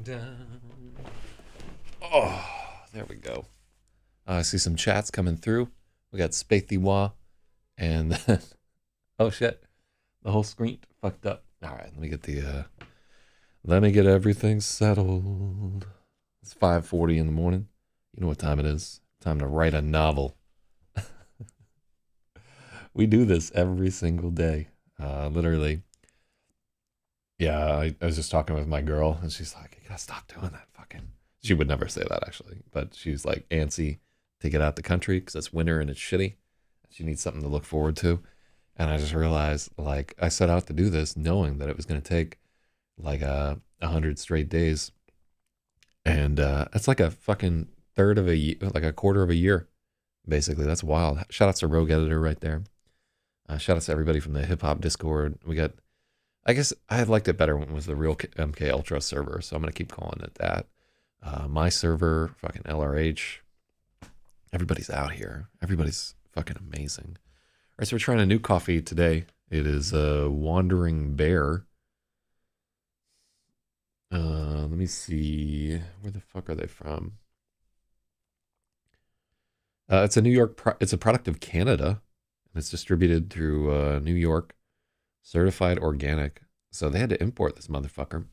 dun. Oh, there we go. I see some chats coming through. We got Spaithy and then, oh shit, the whole screen fucked up. All right, let me get everything settled. It's 5:40 in the morning. You know what time it is? Time to write a novel. We do this every single day. Literally. Yeah, I was just talking with my girl, and she's like, "You gotta stop doing that, fucking." She would never say that actually, but she's like antsy to get out the country because it's winter and it's shitty. She needs something to look forward to, and I just realized, like, I set out to do this knowing that it was gonna take like 100 straight days, and it's like a fucking third of a year, like a quarter of a year, basically. That's wild. Shout outs to Rogue Editor right there. Shout outs to everybody from the hip hop Discord. We got, I guess I liked it better when it was the real MK Ultra server, so I'm gonna keep calling it that. My server, fucking LRH. Everybody's out here. Everybody's fucking amazing. All right, so we're trying a new coffee today. It is a Wandering Bear. Let me see. Where the fuck are they from? It's a New York. It's a product of Canada, and it's distributed through New York, certified organic. So they had to import this motherfucker.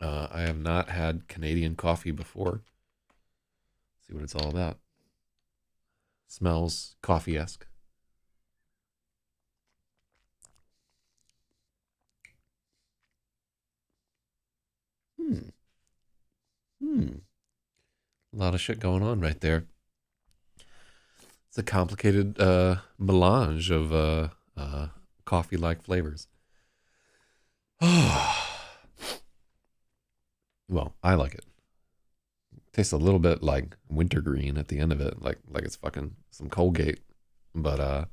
I have not had Canadian coffee before. Let's see what it's all about. Smells coffee-esque. Hmm. Hmm. A lot of shit going on right there. It's a complicated melange of coffee-like flavors. Well, I like it. Tastes a little bit like wintergreen at the end of it, like it's fucking some Colgate. But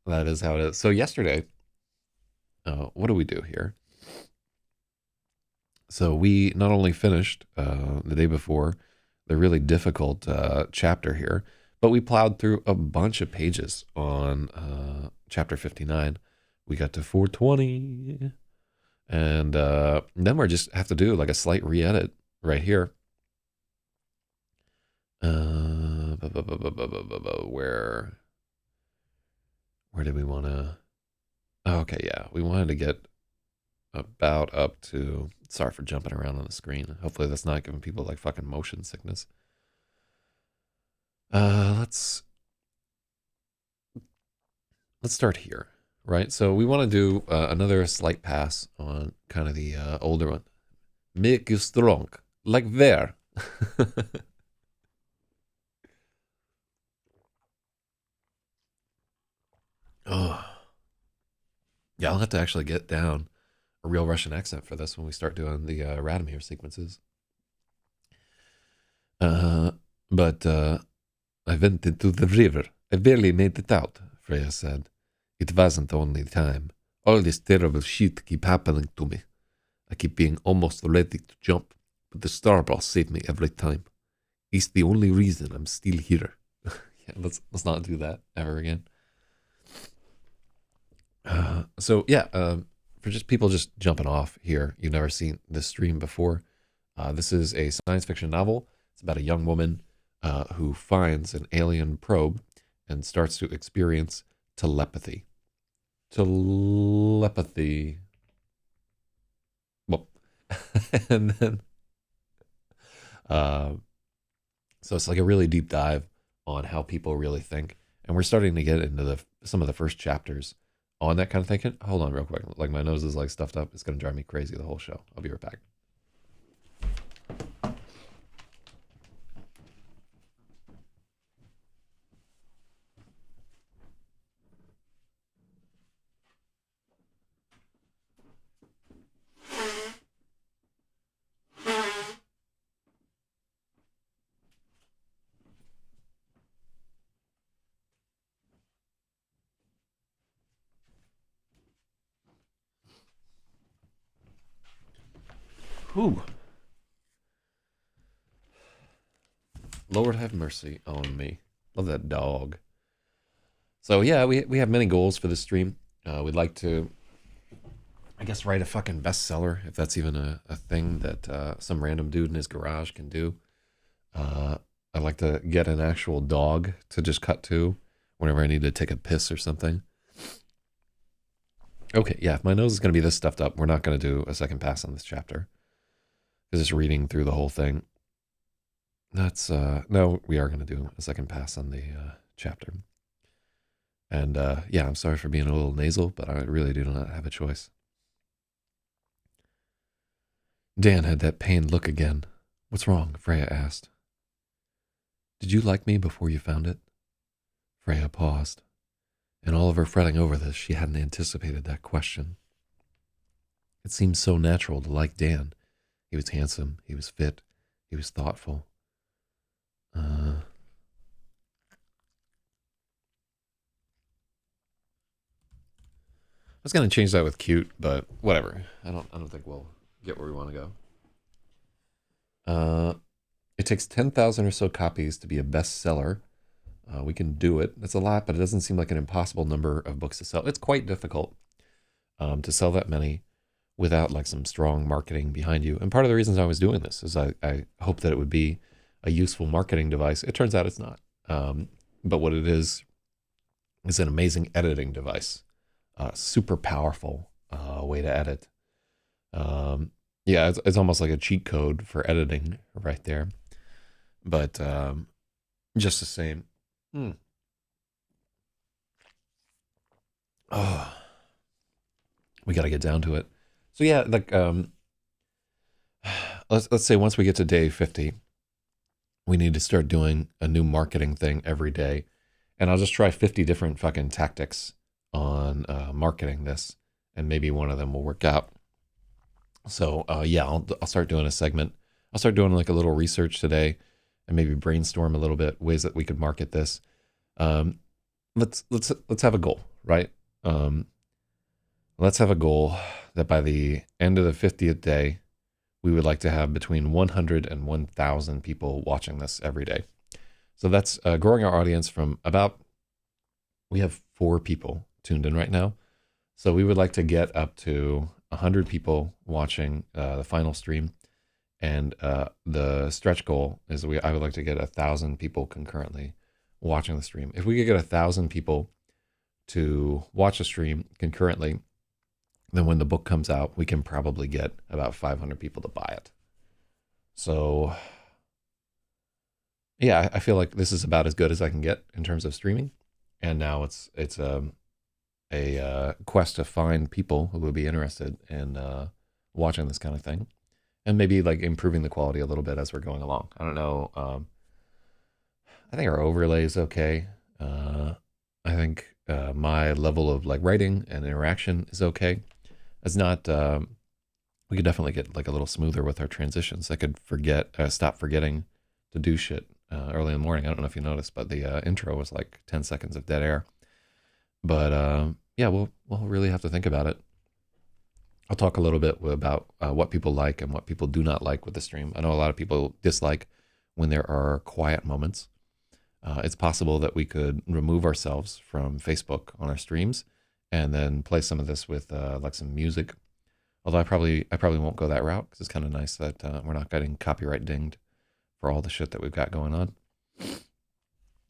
that is how it is. So yesterday, what do we do here? So we not only finished the day before the really difficult chapter here, but we plowed through a bunch of pages on chapter 59. We got to 420, and then we just have to do like a slight re-edit right here. Where did we want to? Oh, okay, yeah, we wanted to get about up to. Sorry for jumping around on the screen. Hopefully that's not giving people like fucking motion sickness. Let's start here, right? So we want to do another slight pass on kind of the older one. Make you strong, like there. Oh, yeah, I'll have to actually get down a real Russian accent for this when we start doing the Radomir sequences. But I went into the river. I barely made it out, Freya said. It wasn't only time. All this terrible shit keep happening to me. I keep being almost ready to jump, but the Starboss saved me every time. He's the only reason I'm still here. Yeah, let's not do that ever again. So yeah, for just people just jumping off here, you've never seen this stream before. This is a science fiction novel. It's about a young woman who finds an alien probe and starts to experience telepathy. Telepathy. Well, and then uh, so it's like a really deep dive on how people really think, and we're starting to get into some of the first chapters on that kind of thinking. Hold on, real quick. Like my nose is like stuffed up. It's gonna drive me crazy the whole show. I'll be right back. Whew. Lord have mercy on me. Love that dog. So yeah, we have many goals for this stream. We'd like to I guess write a fucking bestseller, if that's even a thing that some random dude in his garage can do. Uh, I'd like to get an actual dog to just cut to whenever I need to take a piss or something. Okay, yeah, if my nose is going to be this stuffed up, we're not going to do a second pass on this chapter. Because just reading through the whole thing, that's, no, we are going to do a second pass on the chapter. And yeah, I'm sorry for being a little nasal, but I really do not have a choice. Dan had that pained look again. What's wrong? Freya asked. Did you like me before you found it? Freya paused. In all of her fretting over this, she hadn't anticipated that question. It seemed so natural to like Dan. He was handsome, he was fit, he was thoughtful. I was gonna change that with cute, but whatever. I don't think we'll get where we want to go. It takes 10,000 or so copies to be a bestseller. We can do it. That's a lot, but it doesn't seem like an impossible number of books to sell. It's quite difficult to sell that many without like some strong marketing behind you. And part of the reasons I was doing this is I hope that it would be a useful marketing device. It turns out it's not. But what it is an amazing editing device. Super powerful way to edit. Yeah, it's almost like a cheat code for editing right there. But just the same. Oh, we got to get down to it. So yeah, like let's say once we get to day 50, we need to start doing a new marketing thing every day, and I'll just try 50 different fucking tactics on marketing this, and maybe one of them will work out. So yeah, I'll start doing a segment. I'll start doing like a little research today, and maybe brainstorm a little bit ways that we could market this. Let's have a goal, right? Let's have a goal that by the end of the 50th day, we would like to have between 100 and 1,000 people watching this every day. So that's growing our audience from about, we have 4 people tuned in right now. So we would like to get up to 100 people watching the final stream. And the stretch goal is I would like to get 1,000 people concurrently watching the stream. If we could get 1,000 people to watch the stream concurrently, then when the book comes out, we can probably get about 500 people to buy it. So yeah, I feel like this is about as good as I can get in terms of streaming. And now it's a quest to find people who would be interested in watching this kind of thing, and maybe like improving the quality a little bit as we're going along. I don't know. I think our overlay is okay. I think my level of like writing and interaction is okay. It's not. We could definitely get like a little smoother with our transitions. I could stop forgetting to do shit early in the morning. I don't know if you noticed, but the intro was like 10 seconds of dead air. But yeah, we'll really have to think about it. I'll talk a little bit about what people like and what people do not like with the stream. I know a lot of people dislike when there are quiet moments. It's possible that we could remove ourselves from Facebook on our streams and then play some of this with like some music. Although I probably won't go that route because it's kind of nice that we're not getting copyright dinged for all the shit that we've got going on.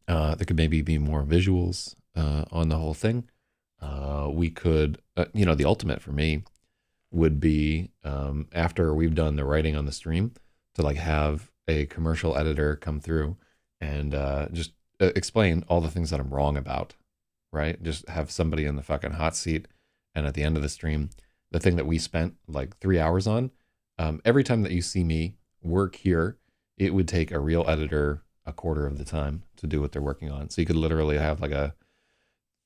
There could maybe be more visuals on the whole thing. We could, the ultimate for me would be after we've done the writing on the stream to like have a commercial editor come through and just explain all the things that I'm wrong about, right? Just have somebody in the fucking hot seat, and at the end of the stream, the thing that we spent like 3 hours on, every time that you see me work here, it would take a real editor a quarter of the time to do what they're working on. So you could literally have like a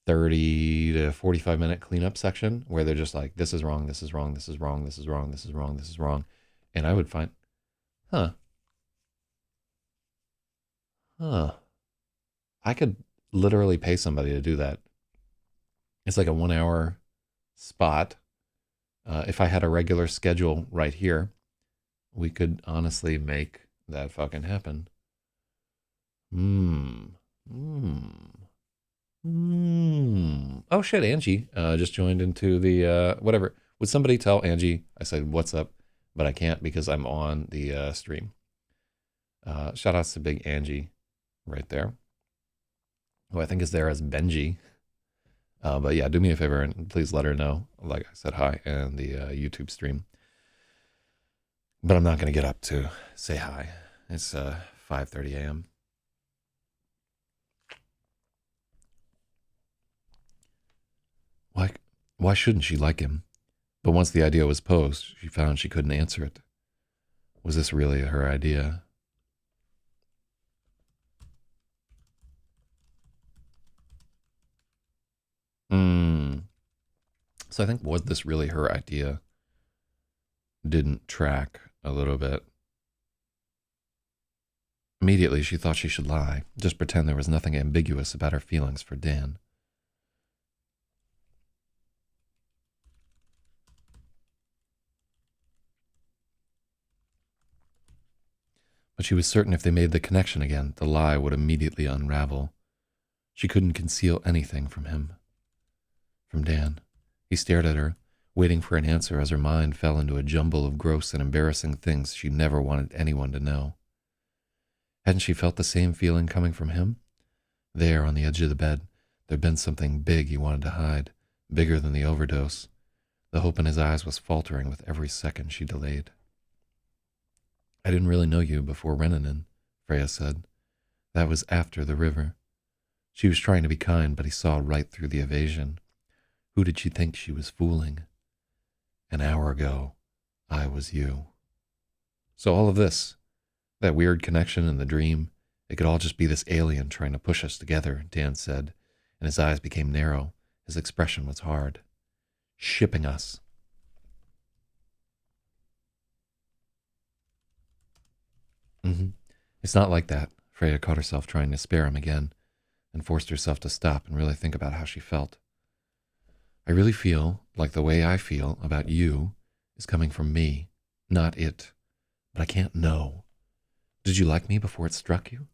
30 to 45-minute cleanup section where they're just like, this is wrong, this is wrong, this is wrong, this is wrong, this is wrong, this is wrong. And I would find, huh, I could literally pay somebody to do that. It's like a 1 hour spot. If I had a regular schedule right here, we could honestly make that fucking happen. Oh shit, Angie just joined into the whatever. Would somebody tell Angie? I said, what's up? But I can't because I'm on the stream. Shout outs to Big Angie right there, who I think is there as Benji. But yeah, do me a favor and please let her know, like I said, hi in the YouTube stream. But I'm not going to get up to say hi. It's 5:30 a.m. Why, why shouldn't she like him? But once the idea was posed, she found she couldn't answer it. Was this really her idea? Hmm. So I think, was this really her idea? Didn't track a little bit. Immediately, she thought she should lie, just pretend there was nothing ambiguous about her feelings for Dan. But she was certain if they made the connection again, the lie would immediately unravel. She couldn't conceal anything from him. From Dan. He stared at her, waiting for an answer as her mind fell into a jumble of gross and embarrassing things she never wanted anyone to know. Hadn't she felt the same feeling coming from him? There, on the edge of the bed, there'd been something big he wanted to hide, bigger than the overdose. The hope in his eyes was faltering with every second she delayed. I didn't really know you before Renanin, Freya said. That was after the river. She was trying to be kind, but he saw right through the evasion. Who did she think she was fooling? An hour ago, I was you. So all of this, that weird connection in the dream, it could all just be this alien trying to push us together, Dan said, and his eyes became narrow. His expression was hard. Shipping us. Mm-hmm. It's not like that. Freya caught herself trying to spare him again and forced herself to stop and really think about how she felt. I really feel like the way I feel about you is coming from me, not it. But I can't know. Did you like me before it struck you?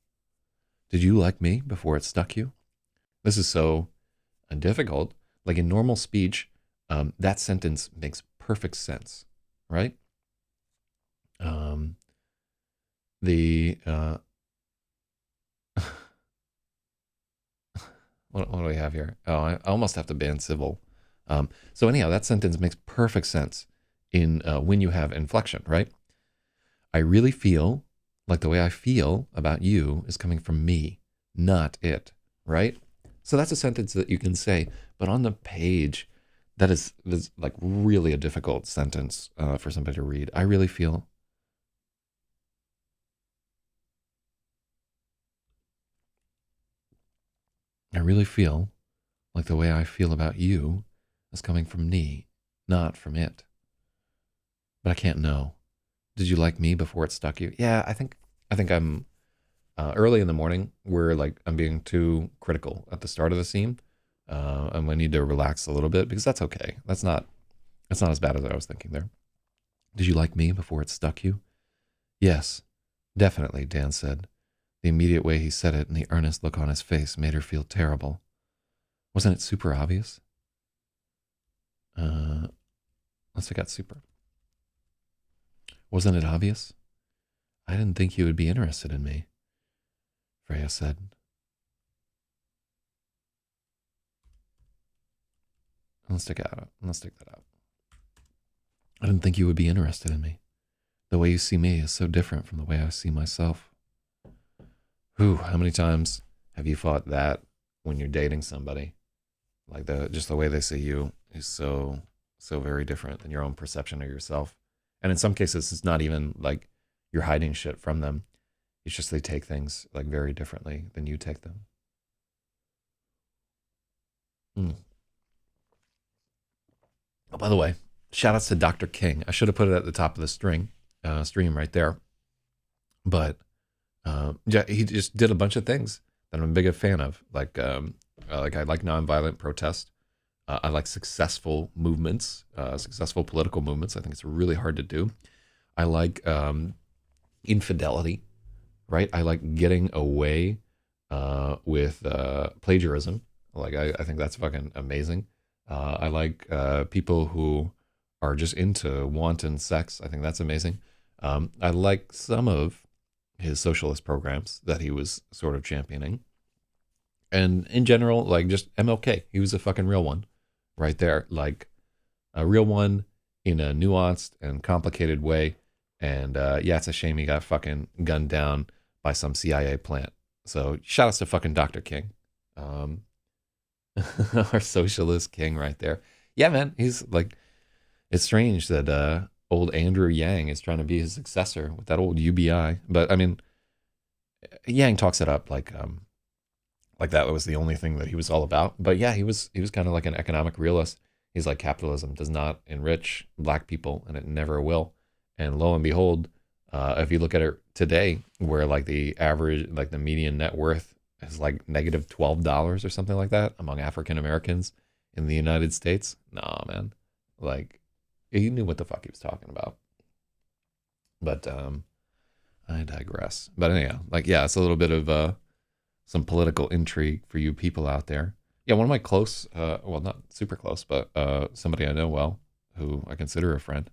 Did you like me before it stuck you? This is so difficult. Like in normal speech, that sentence makes perfect sense, right? The what do we have here? Oh, I almost have to ban civil. So anyhow, that sentence makes perfect sense in when you have inflection, right? I really feel like the way I feel about you is coming from me, not it, right? So that's a sentence that you can say, but on the page, that is like really a difficult sentence for somebody to read. I really feel. I really feel like the way I feel about you is coming from me, not from it. But I can't know. Did you like me before it stuck you? Yeah, I think I'm early in the morning where like I'm being too critical at the start of the scene. And we need to relax a little bit because that's okay. That's not as bad as I was thinking there. Did you like me before it stuck you? Yes, definitely, Dan said. The immediate way he said it and the earnest look on his face made her feel terrible. Wasn't it super obvious? Let's take out super. Wasn't it obvious? I didn't think you would be interested in me, Freya said. Let's take that out. I didn't think you would be interested in me. The way you see me is so different from the way I see myself. Whew, how many times have you thought that when you're dating somebody? Like just the way they see you is so very different than your own perception of yourself. And in some cases it's not even like you're hiding shit from them. It's just they take things like very differently than you take them. Mm. Oh, by the way, shout outs to Dr. King. I should have put it at the top of the stream right there. But yeah, he just did a bunch of things that I'm a big fan of. Like I like nonviolent protest. I like successful movements, successful political movements. I think it's really hard to do. I like infidelity, right? I like getting away with plagiarism. Like I think that's fucking amazing. I like people who are just into wanton sex. I think that's amazing. I like some of his socialist programs that he was sort of championing. And in general, like just MLK, he was a fucking real one right there. Like a real one in a nuanced and complicated way. And yeah, it's a shame he got fucking gunned down by some CIA plant. So shout outs to fucking Dr. King. Um, our socialist king right there. Yeah, man, he's like, it's strange that old Andrew Yang is trying to be his successor with that old UBI. But I mean, Yang talks it up like that was the only thing that he was all about. But yeah, he was kind of like an economic realist. He's like capitalism does not enrich black people, and it never will. And lo and behold, if you look at it today, where like the average, like the median net worth is like negative $12 or something like that among African Americans in the United States. Nah, man, like he knew what the fuck he was talking about. But I digress. But anyhow, like yeah, it's a little bit of some political intrigue for you people out there. Yeah, one of my close, well, not super close, but somebody I know well, who I consider a friend.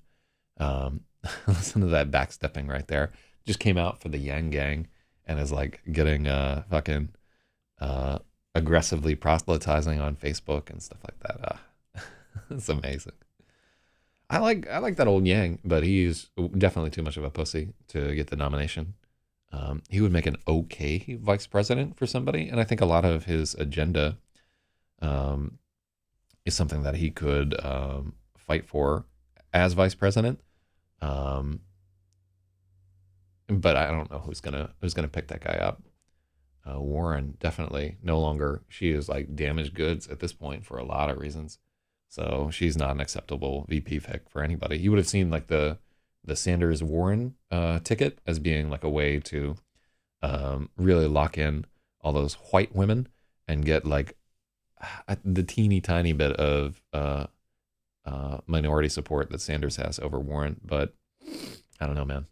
Um, listen to that backstepping right there. Just came out for the Yang Gang and is like getting fucking uh, aggressively proselytizing on Facebook and stuff like that. It's amazing. I like that old Yang, but he's definitely too much of a pussy to get the nomination. He would make an okay vice president for somebody, and I think a lot of his agenda um, is something that he could fight for as vice president. Um, but I don't know who's gonna pick that guy up. Warren definitely no longer. She is like damaged goods at this point for a lot of reasons. So she's not an acceptable VP pick for anybody. You would have seen like the Sanders Warren ticket as being like a way to really lock in all those white women and get like the teeny tiny bit of minority support that Sanders has over Warren. But I don't know, man.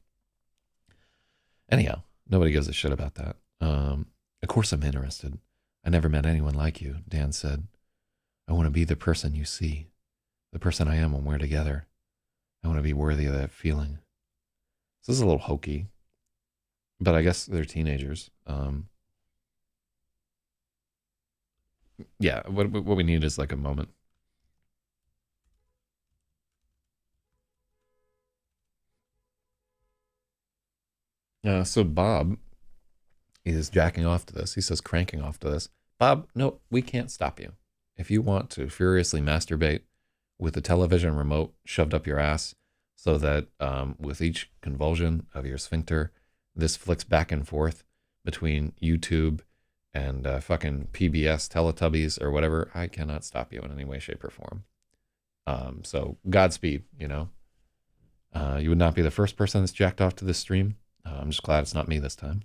Anyhow, nobody gives a shit about that. Of course, I'm interested. I never met anyone like you, Dan said. I want to be the person you see, the person I am when we're together. I want to be worthy of that feeling. So this is a little hokey, but I guess they're teenagers. Yeah, what we need is like a moment. So Bob is jacking off to this. He says cranking off to this. Bob, no, we can't stop you. If you want to furiously masturbate with the television remote shoved up your ass so that with each convulsion of your sphincter, this flicks back and forth between YouTube and fucking PBS Teletubbies or whatever, I cannot stop you in any way, shape, or form. So Godspeed, you know. You would not be the first person that's jacked off to this stream. I'm just glad it's not me this time.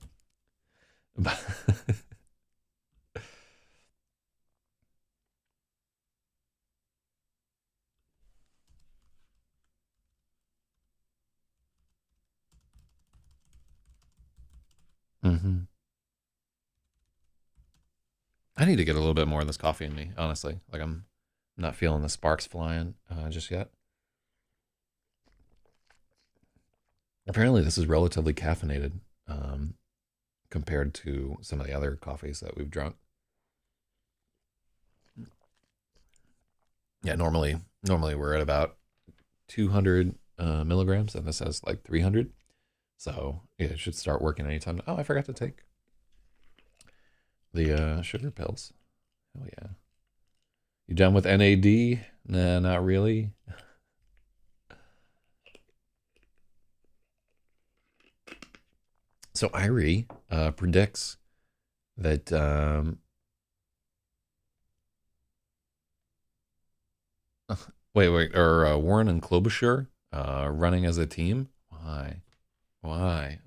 Mm-hmm. I need to get a little bit more of this coffee in me, honestly. Like I'm not feeling the sparks flying just yet. Apparently, this is relatively caffeinated um, compared to some of the other coffees that we've drunk. Yeah, normally we're at about 200 milligrams, and this has like 300. So yeah, it should start working anytime. Oh, I forgot to take the sugar pills. Oh yeah. You done with NAD? Nah, not really. So Irie predicts that wait, or Warren and Klobuchar running as a team? Why? Why?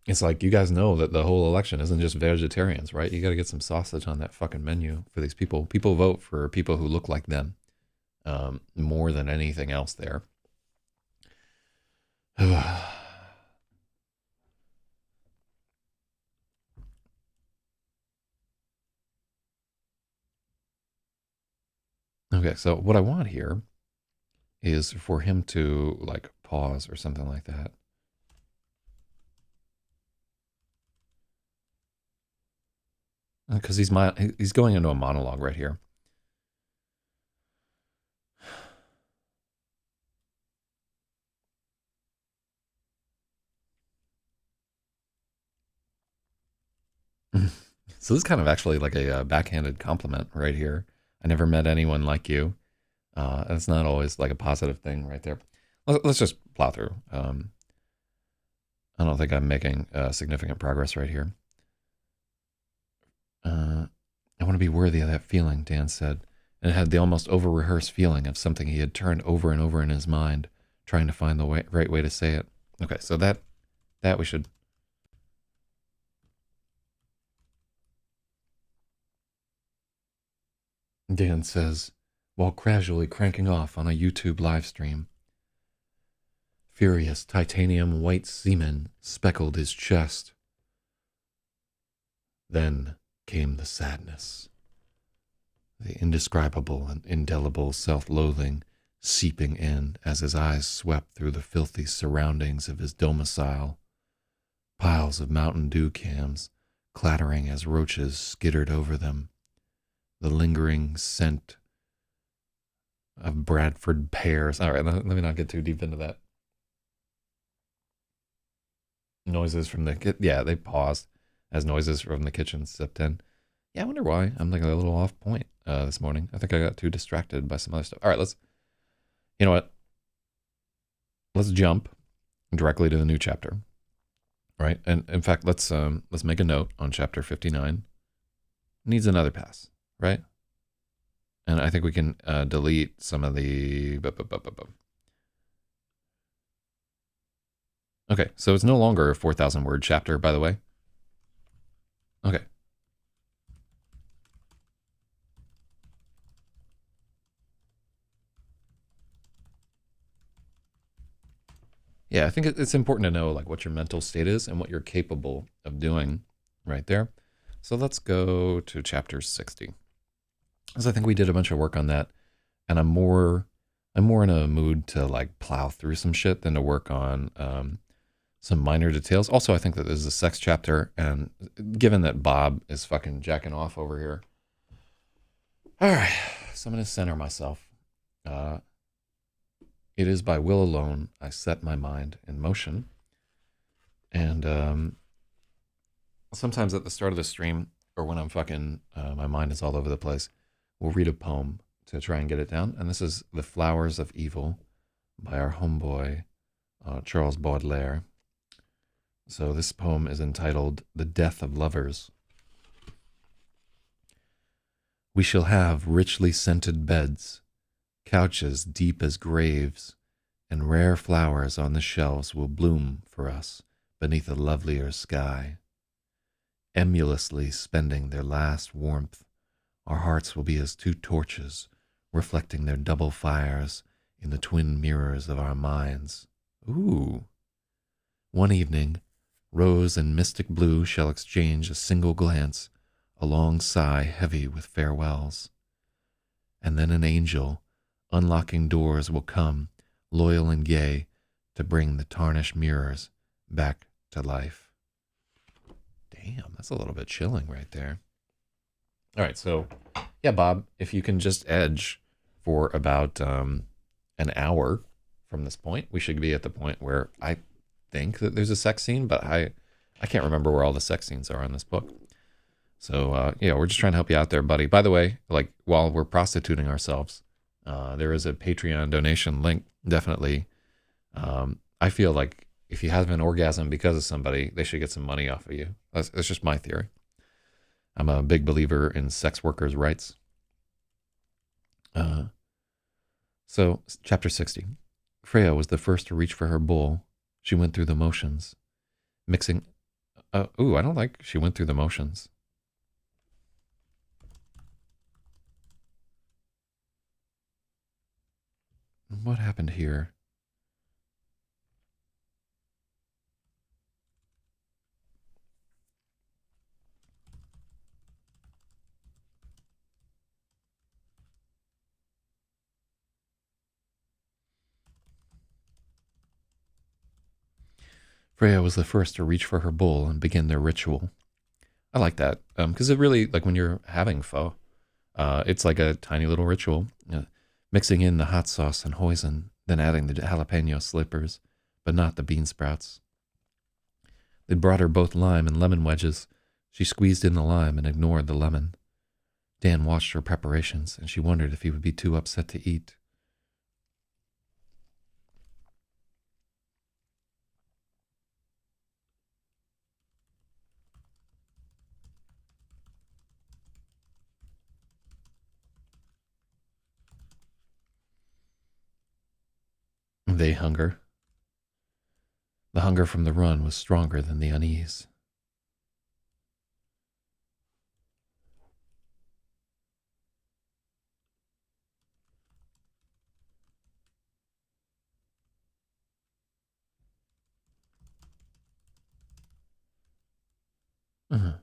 It's like you guys know that the whole election isn't just vegetarians, right? You got to get some sausage on that fucking menu for these people. People vote for people who look like them more than anything else there. Okay, so what I want here is for him to like pause or something like that. Because he's going into a monologue right here. So this is kind of actually like a backhanded compliment right here. I never met anyone like you. It's not always like a positive thing right there. Let's just plow through. I don't think I'm making significant progress right here. I want to be worthy of that feeling, Dan said, and it had the almost over-rehearsed feeling of something he had turned over and over in his mind, trying to find the right way to say it. Okay, so that we should. Dan says, while casually cranking off on a YouTube live stream. Furious titanium white semen speckled his chest. Then came the sadness, the indescribable and indelible self-loathing seeping in as his eyes swept through the filthy surroundings of his domicile. Piles of Mountain Dew cans clattering as roaches skittered over them. The lingering scent of Bradford pears. All right, let me not get too deep into that. Noises from the yeah, they paused as noises from the kitchen stepped in. Yeah, I wonder why. I'm like a little off point this morning. I think I got too distracted by some other stuff. All right, you know what? Let's jump directly to the new chapter, right? And in fact, let's make a note on chapter 59. Needs another pass, right? And I think we can delete some of the. Okay, so it's no longer a 4,000 word chapter, by the way. Okay. Yeah, I think it's important to know like what your mental state is and what you're capable of doing right there. So let's go to chapter 60. Because I think we did a bunch of work on that, and I'm more in a mood to like plow through some shit than to work on some minor details. Also, I think that this is a sex chapter, and given that Bob is fucking jacking off over here, all right, so I'm gonna center myself. Uh, it is by will alone I set my mind in motion, and sometimes at the start of the stream or when I'm fucking my mind is all over the place, we'll read a poem to try and get it down. And this is The Flowers of Evil by our homeboy, Charles Baudelaire. So this poem is entitled The Death of Lovers. We shall have richly scented beds, couches deep as graves, and rare flowers on the shelves will bloom for us beneath a lovelier sky. Emulously spending their last warmth, our hearts will be as two torches, reflecting their double fires in the twin mirrors of our minds. Ooh. One evening, rose and mystic blue shall exchange a single glance, a long sigh heavy with farewells. And then an angel, unlocking doors, will come, loyal and gay, to bring the tarnished mirrors back to life. Damn, that's a little bit chilling right there. All right, so yeah, Bob, if you can just edge for about an hour from this point, we should be at the point where I think that there's a sex scene, but I can't remember where all the sex scenes are in this book. So yeah, we're just trying to help you out there, buddy. By the way, like while we're prostituting ourselves, there is a Patreon donation link. Definitely, I feel like if you have an orgasm because of somebody, they should get some money off of you. That's just my theory. I'm a big believer in sex workers' rights. So, chapter 60. Freya was the first to reach for her bowl. She went through the motions, mixing. I don't like she went through the motions. What happened here? Freya was the first to reach for her bowl and begin their ritual. I like that because it really, like when you're having pho, it's like a tiny little ritual. Mixing in the hot sauce and hoisin, then adding the jalapeno slippers, but not the bean sprouts. They brought her both lime and lemon wedges. She squeezed in the lime and ignored the lemon. Dan watched her preparations, and she wondered if he would be too upset to eat. They hunger. The hunger from the run was stronger than the unease. Uh-huh.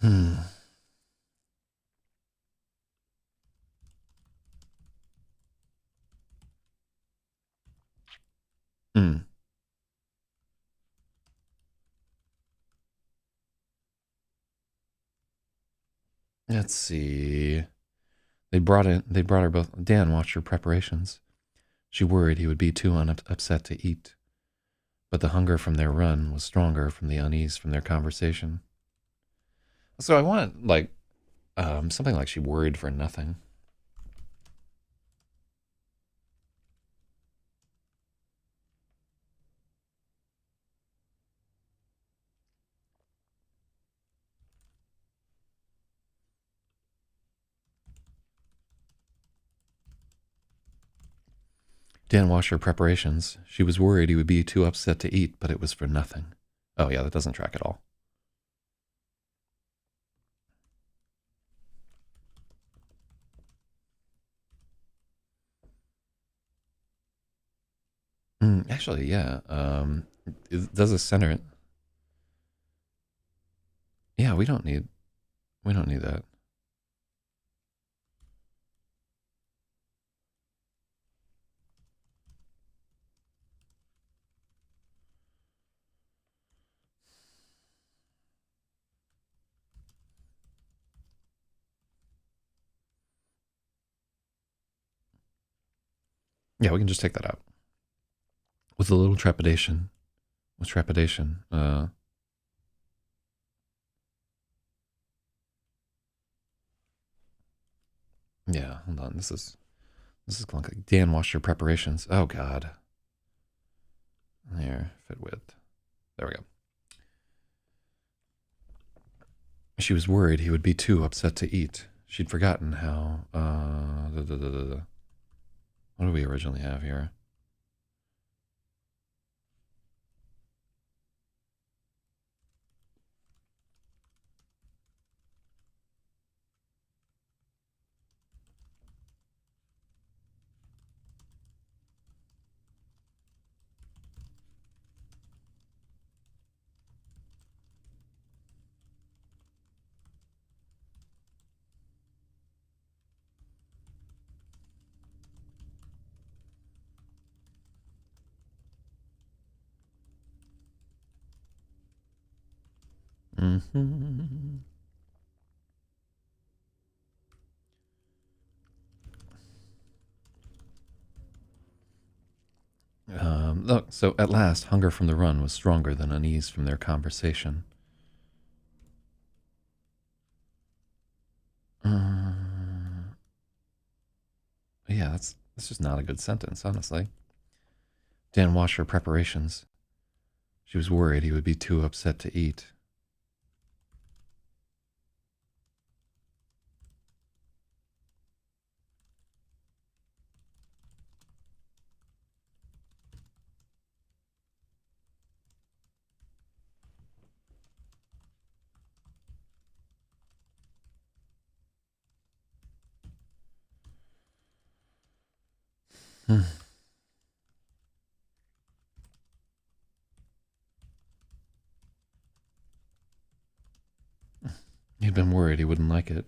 Hmm. Hmm. Let's see. They brought her both. Dan watched her preparations. She worried he would be too upset to eat, but the hunger from their run was stronger from the unease from their conversation. So I want like something like she worried for nothing. Dan watched her preparations. She was worried he would be too upset to eat, but it was for nothing. Oh yeah, that doesn't track at all. Actually, yeah. Does a center it? Yeah, we don't need that. Yeah, we can just take that out with a little trepidation. With trepidation. Yeah. Hold on. This is clunky. Dan watched her preparations. Oh God. There, fit width. There we go. She was worried he would be too upset to eat. She'd forgotten how. What do we originally have here? Mm-hmm. Look, so at last, hunger from the run was stronger than unease from their conversation. Uh, yeah, that's just not a good sentence, honestly. Dan watched her preparations. She was worried he would be too upset to eat. Hmm. He'd been worried he wouldn't like it.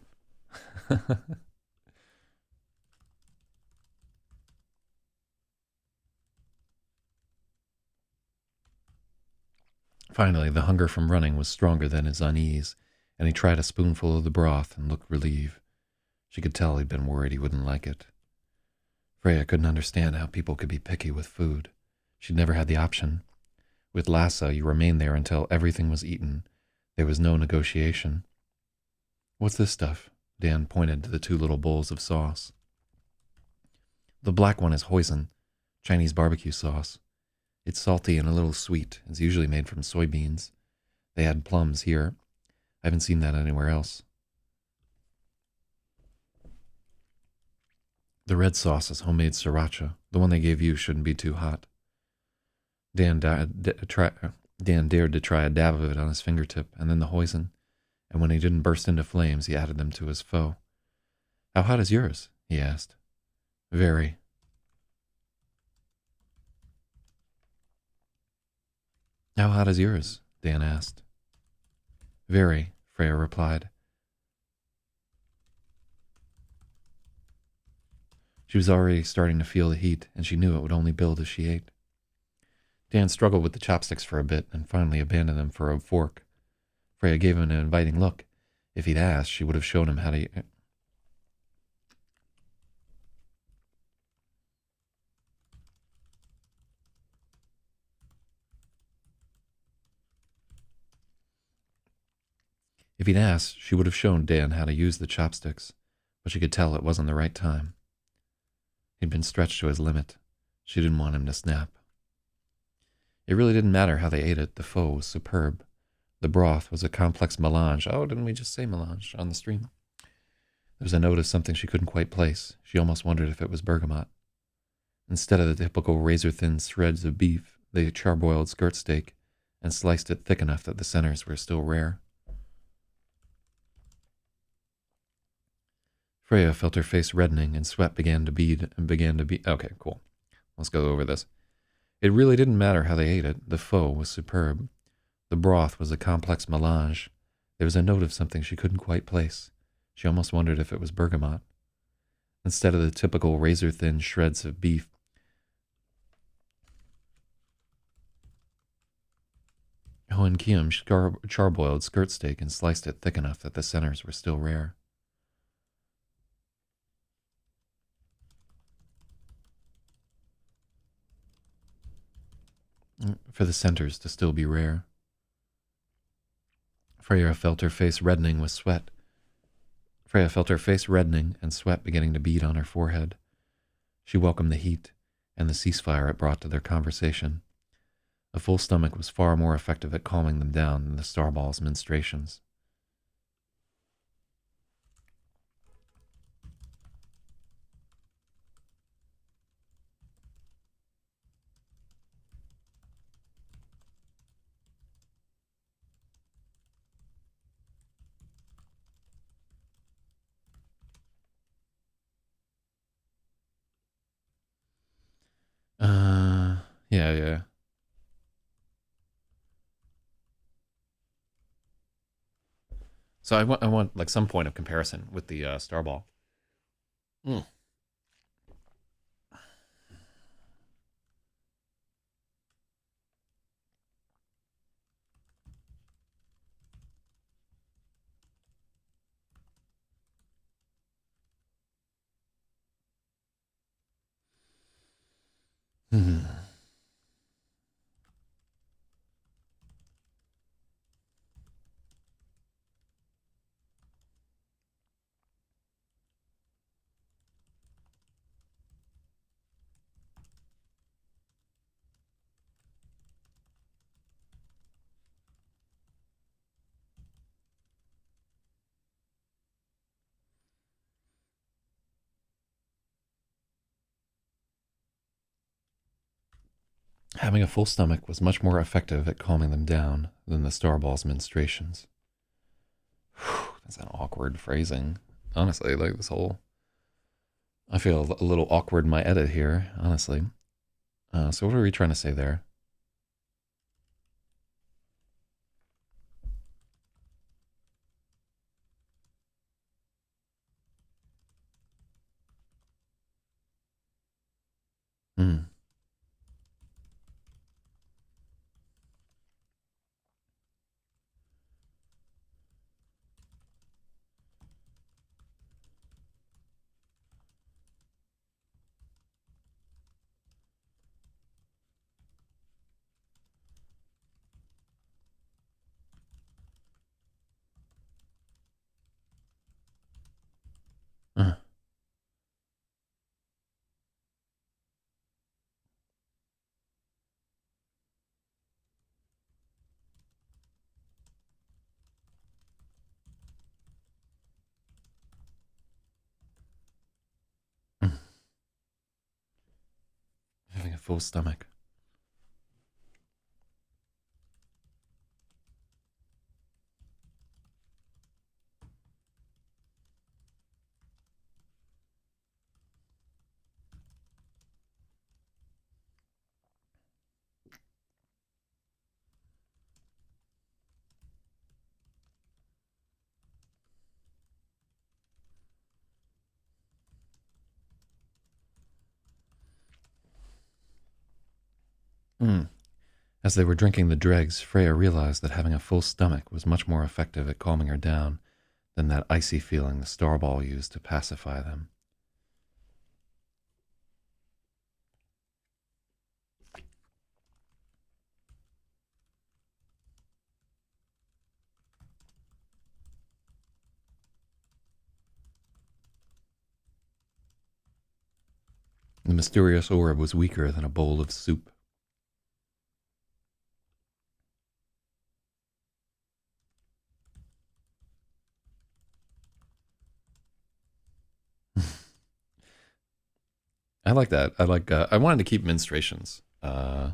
Finally, the hunger from running was stronger than his unease, and he tried a spoonful of the broth and looked relieved. She could tell he'd been worried he wouldn't like it. Freya couldn't understand how people could be picky with food. She'd never had the option. With Lassa, you remained there until everything was eaten. There was no negotiation. What's this stuff? Dan pointed to the two little bowls of sauce. The black one is hoisin, Chinese barbecue sauce. It's salty and a little sweet. It's usually made from soybeans. They add plums here. I haven't seen that anywhere else. The red sauce is homemade sriracha. The one they gave you shouldn't be too hot. Dan dared to try a dab of it on his fingertip, and then the hoisin, and when he didn't burst into flames, he added them to his foe. How hot is yours? He asked. Very. How hot is yours? Dan asked. Very, Freya replied. She was already starting to feel the heat, and she knew it would only build as she ate. Dan struggled with the chopsticks for a bit and finally abandoned them for a fork. Freya gave him an inviting look. If he'd asked, she would have shown him how to... If he'd asked, she would have shown Dan how to use the chopsticks, but she could tell it wasn't the right time. He'd been stretched to his limit. She didn't want him to snap. It really didn't matter how they ate it. The pho was superb. The broth was a complex melange. Oh, didn't we just say melange on the stream? There was a note of something she couldn't quite place. She almost wondered if it was bergamot. Instead of the typical razor-thin shreds of beef, they charboiled skirt steak and sliced it thick enough that the centers were still rare. Freya felt her face reddening and sweat began to bead. Okay, cool. Let's go over this. It really didn't matter how they ate it. The pho was superb. The broth was a complex melange. There was a note of something she couldn't quite place. She almost wondered if it was bergamot. Instead of the typical razor-thin shreds of beef, Hohen Kiem charboiled skirt steak and sliced it thick enough that the centers were still rare. For the centers to still be rare. Freya felt her face reddening with sweat. Freya felt her face reddening and sweat beginning to bead on her forehead. She welcomed the heat and the ceasefire it brought to their conversation. A full stomach was far more effective at calming them down than the Starball's menstruations. Yeah. So I want like some point of comparison with the Starball. Mm. Hmm. Having a full stomach was much more effective at calming them down than the Starball's menstruations. That's an awkward phrasing. Honestly, like this whole... I feel a little awkward in my edit here, honestly. So what are we trying to say there? Hmm. full stomach. Mm. As they were drinking the dregs, Freya realized that having a full stomach was much more effective at calming her down than that icy feeling the starball used to pacify them. The mysterious orb was weaker than a bowl of soup. I like that. I wanted to keep menstruations. Not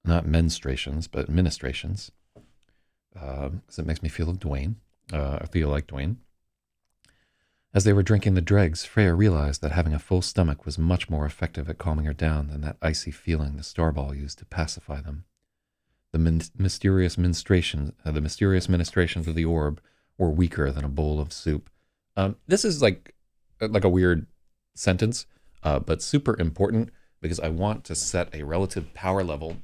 menstruations, but ministrations. Because it makes me feel like Dwayne. I feel like Dwayne. As they were drinking the dregs, Freya realized that having a full stomach was much more effective at calming her down than that icy feeling the starball used to pacify them. The mysterious ministrations of the orb were weaker than a bowl of soup. This is like a weird sentence, but super important because I want to set a relative power level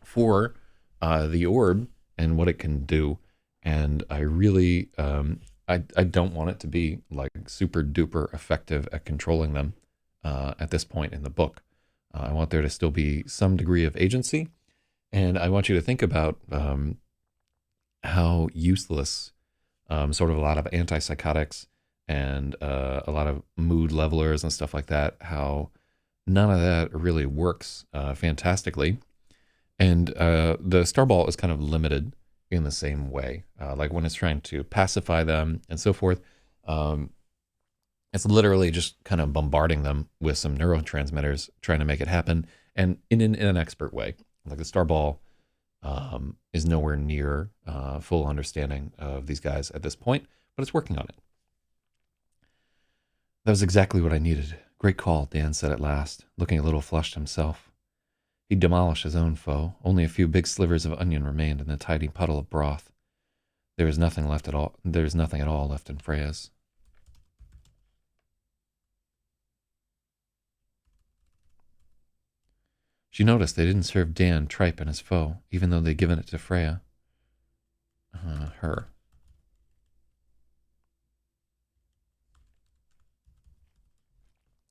for the orb and what it can do. And I really, I don't want it to be like super duper effective at controlling them at this point in the book. I want there to still be some degree of agency. And I want you to think about how useless sort of a lot of antipsychotics and a lot of mood levelers and stuff like that, how none of that really works fantastically. And the starball is kind of limited in the same way. Like when it's trying to pacify them and so forth, it's literally just kind of bombarding them with some neurotransmitters, trying to make it happen, and in an expert way. Like the starball is nowhere near full understanding of these guys at this point, but it's working on it. That was exactly what I needed. Great call, Dan said at last, looking a little flushed himself. He'd demolished his own foe. Only a few big slivers of onion remained in the tiny puddle of broth. There was nothing left at all. There was nothing at all left in Freya's. She noticed they didn't serve Dan tripe and his foe, even though they'd given it to Freya. Her.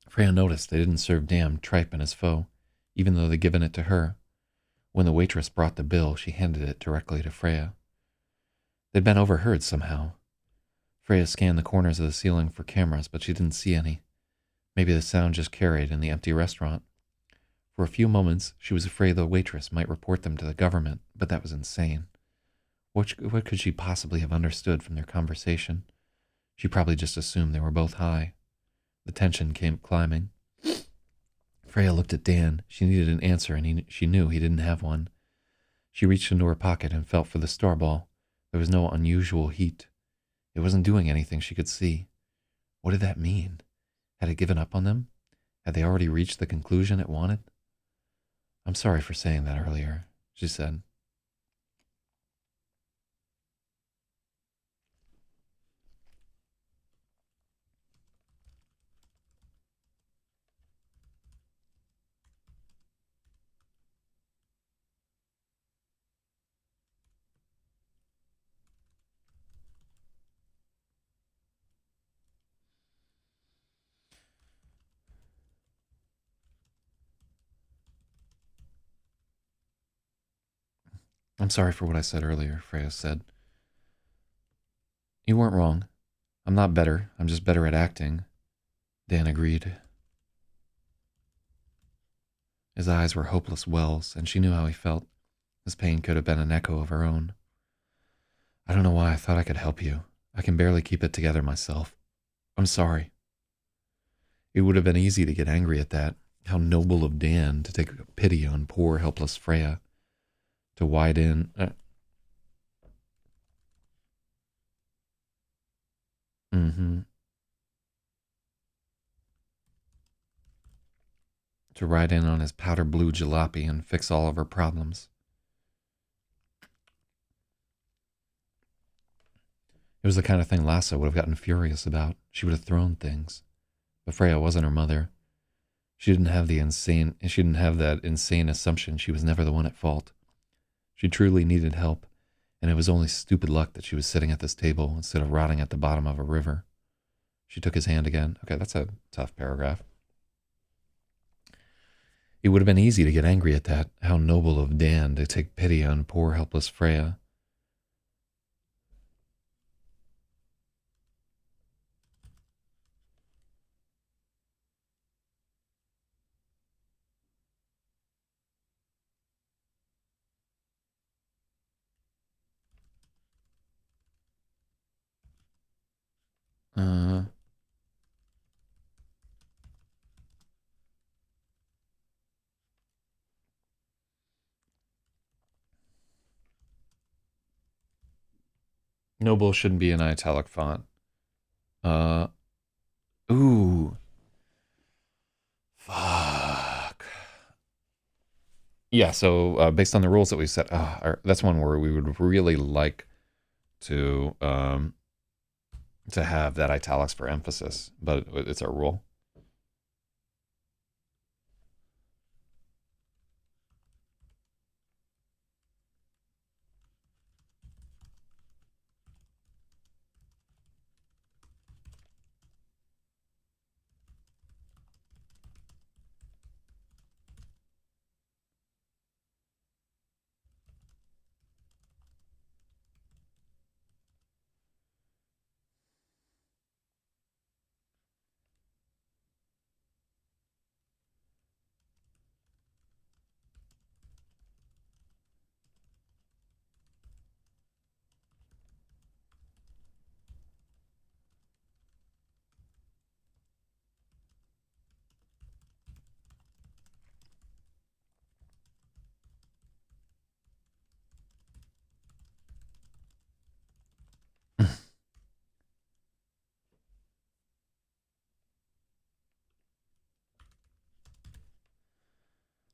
Freya noticed they didn't serve Dan tripe and his foe, even though they'd given it to her. When the waitress brought the bill, she handed it directly to Freya. They'd been overheard somehow. Freya scanned the corners of the ceiling for cameras, but she didn't see any. Maybe the sound just carried in the empty restaurant. For a few moments, she was afraid the waitress might report them to the government, but that was insane. What could she possibly have understood from their conversation? She probably just assumed they were both high. The tension came climbing. Freya looked at Dan. She needed an answer, and she knew he didn't have one. She reached into her pocket and felt for the starball. There was no unusual heat. It wasn't doing anything she could see. What did that mean? Had it given up on them? Had they already reached the conclusion it wanted? I'm sorry for saying that earlier, she said. I'm sorry for what I said earlier, Freya said. You weren't wrong. I'm not better. I'm just better at acting. Dan agreed. His eyes were hopeless wells, and she knew how he felt. His pain could have been an echo of her own. I don't know why I thought I could help you. I can barely keep it together myself. I'm sorry. It would have been easy to get angry at that. How noble of Dan to take pity on poor helpless Freya, to wide in. Mm-hmm. To ride in on his powder blue jalopy and fix all of her problems. It was the kind of thing Lasso would have gotten furious about. She would have thrown things. But Freya wasn't her mother. She didn't have that insane assumption she was never the one at fault. She truly needed help, and it was only stupid luck that she was sitting at this table instead of rotting at the bottom of a river. She took his hand again. Okay, that's a tough paragraph. It would have been easy to get angry at that. How noble of Dan to take pity on poor helpless Freya. Uh, noble shouldn't be an italic font. Uh, ooh. Fuck. Yeah, so based on the rules that we set, that's one where we would really like to have that italics for emphasis, but it's a rule.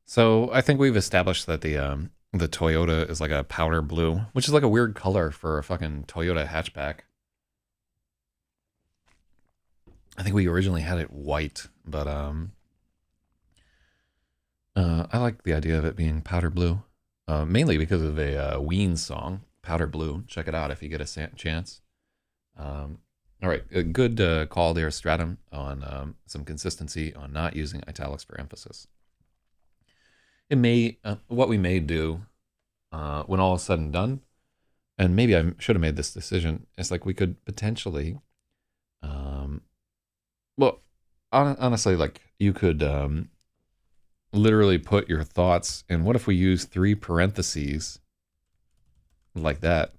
So I think we've established that the Toyota is like a powder blue, which is like a weird color for a fucking Toyota hatchback. I think we originally had it white, but I like the idea of it being powder blue, mainly because of a Ween song, Powder Blue. Check it out if you get a chance. All right, a good call there, Stratum, on some consistency on not using italics for emphasis. It may, what we may do when all is said and done, and maybe I should have made this decision, is like we could potentially, um, well, honestly, like you could literally put your thoughts, and what if we use 3 parentheses like that?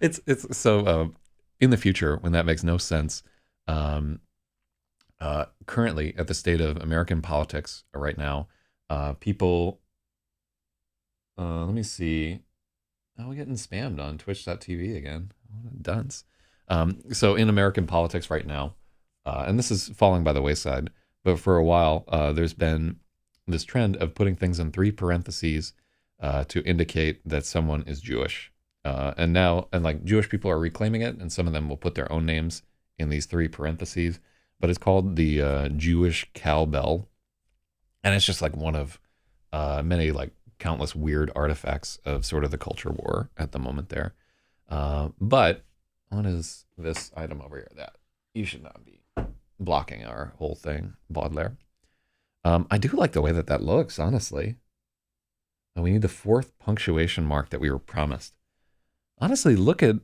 It's so in the future when that makes no sense. Um, Currently, at the state of American politics right now, people. Let me see. Oh, we're getting spammed on Twitch.tv again. What a dunce. So in American politics right now, and this is falling by the wayside, but for a while, there's been this trend of putting things in 3 parentheses to indicate that someone is Jewish. And like Jewish people are reclaiming it, and some of them will put their own names in these 3 parentheses. But it's called the Jewish cowbell, and it's just like one of many like countless weird artifacts of sort of the culture war at the moment there. But what is this item over here that you should not be blocking our whole thing, Baudelaire? I do like the way that that looks, honestly. And we need the 4th punctuation mark that we were promised. Honestly, look at.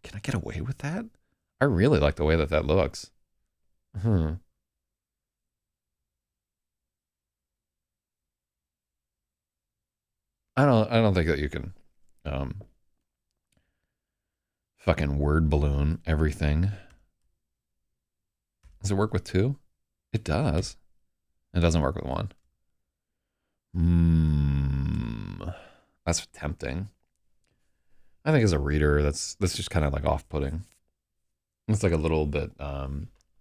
Can I get away with that? I really like the way that that looks. Hmm. I don't think that you can um, Fucking word balloon, everything. Does it work with two? It does. It doesn't work with one. That's tempting. I think as a reader, that's just kind of like off-putting. It's like a little bit. I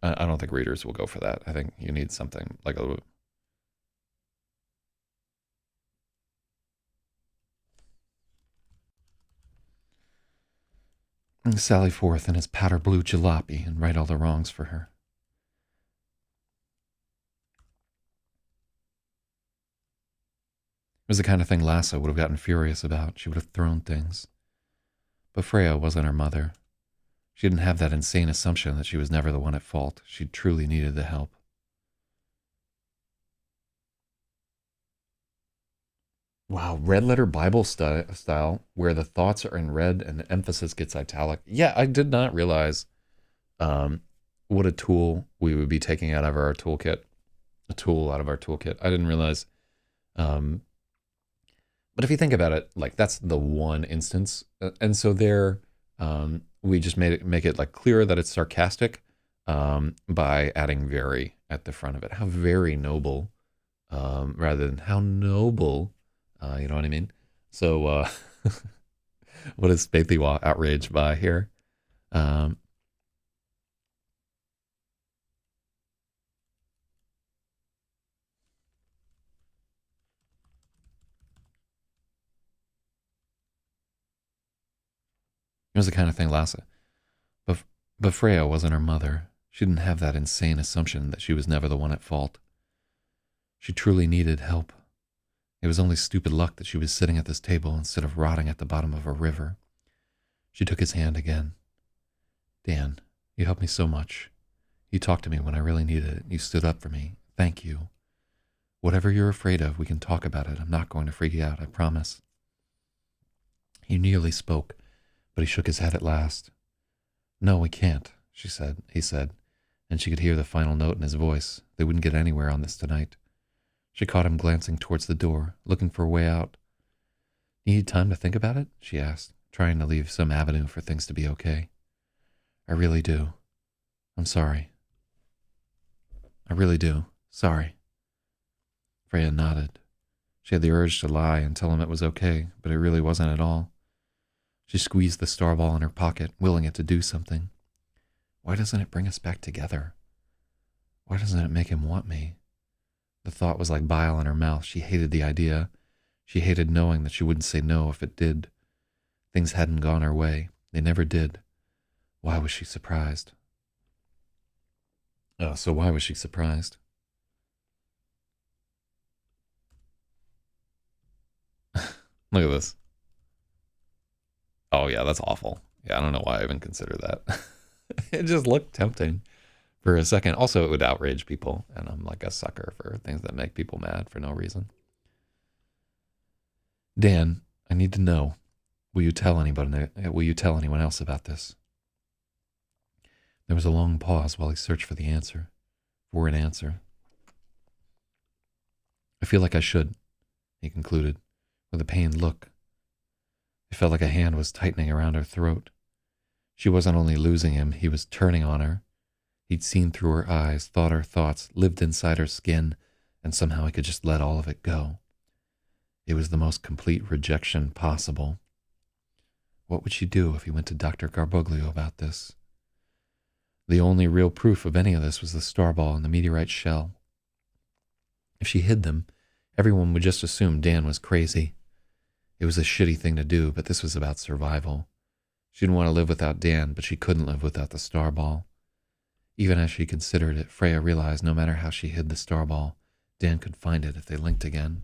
don't think readers will go for that. I think you need something like a. Sally forth in his powder blue jalopy and right all the wrongs for her. It was the kind of thing Lasso would have gotten furious about. She would have thrown things. But Freya wasn't her mother. She didn't have that insane assumption that she was never the one at fault. She truly needed the help. Wow, red letter Bible style, where the thoughts are in red and the emphasis gets italic. Yeah, I did not realize um, what a tool we would be taking out of our toolkit. A tool out of our toolkit. I didn't realize. Um, but if you think about it, like that's the one instance, and so there, we just make it like clearer that it's sarcastic by adding "very" at the front of it. How very noble, rather than how noble. You know what I mean? So, what is Spaethiwa outraged by here? Um, it was the kind of thing Lasse. But, but Freya wasn't her mother. She didn't have that insane assumption that she was never the one at fault. She truly needed help. It was only stupid luck that she was sitting at this table instead of rotting at the bottom of a river. She took his hand again. Dan, you helped me so much. You talked to me when I really needed it. You stood up for me. Thank you. Whatever you're afraid of, we can talk about it. I'm not going to freak you out, I promise. He nearly spoke, but he shook his head at last. No, we can't, he said, and she could hear the final note in his voice. They wouldn't get anywhere on this tonight. She caught him glancing towards the door, looking for a way out. You need time to think about it? She asked, trying to leave some avenue for things to be okay. I really do. I'm sorry. I really do. Sorry. Freya nodded. She had the urge to lie and tell him it was okay, but it really wasn't at all. She squeezed the star ball in her pocket, willing it to do something. Why doesn't it bring us back together? Why doesn't it make him want me? The thought was like bile in her mouth. She hated the idea. She hated knowing that she wouldn't say no if it did. Things hadn't gone her way. They never did. Why was she surprised? So why was she surprised? Look at this. Oh, yeah, that's awful. Yeah, I don't know why I even considered that. It just looked tempting for a second. Also, it would outrage people, and I'm like a sucker for things that make people mad for no reason. Dan, I need to know. Will you tell anybody? Will you tell anyone else about this? There was a long pause while he searched for an answer. I feel like I should, he concluded, with a pained look. It felt like a hand was tightening around her throat. She wasn't only losing him, he was turning on her. He'd seen through her eyes, thought her thoughts, lived inside her skin, and somehow he could just let all of it go. It was the most complete rejection possible. What would she do if he went to Dr. Garboglio about this? The only real proof of any of this was the star ball and the meteorite shell. If she hid them, everyone would just assume Dan was crazy. It was a shitty thing to do, but this was about survival. She didn't want to live without Dan, but she couldn't live without the star ball. Even as she considered it, Freya realized no matter how she hid the star ball, Dan could find it if they linked again.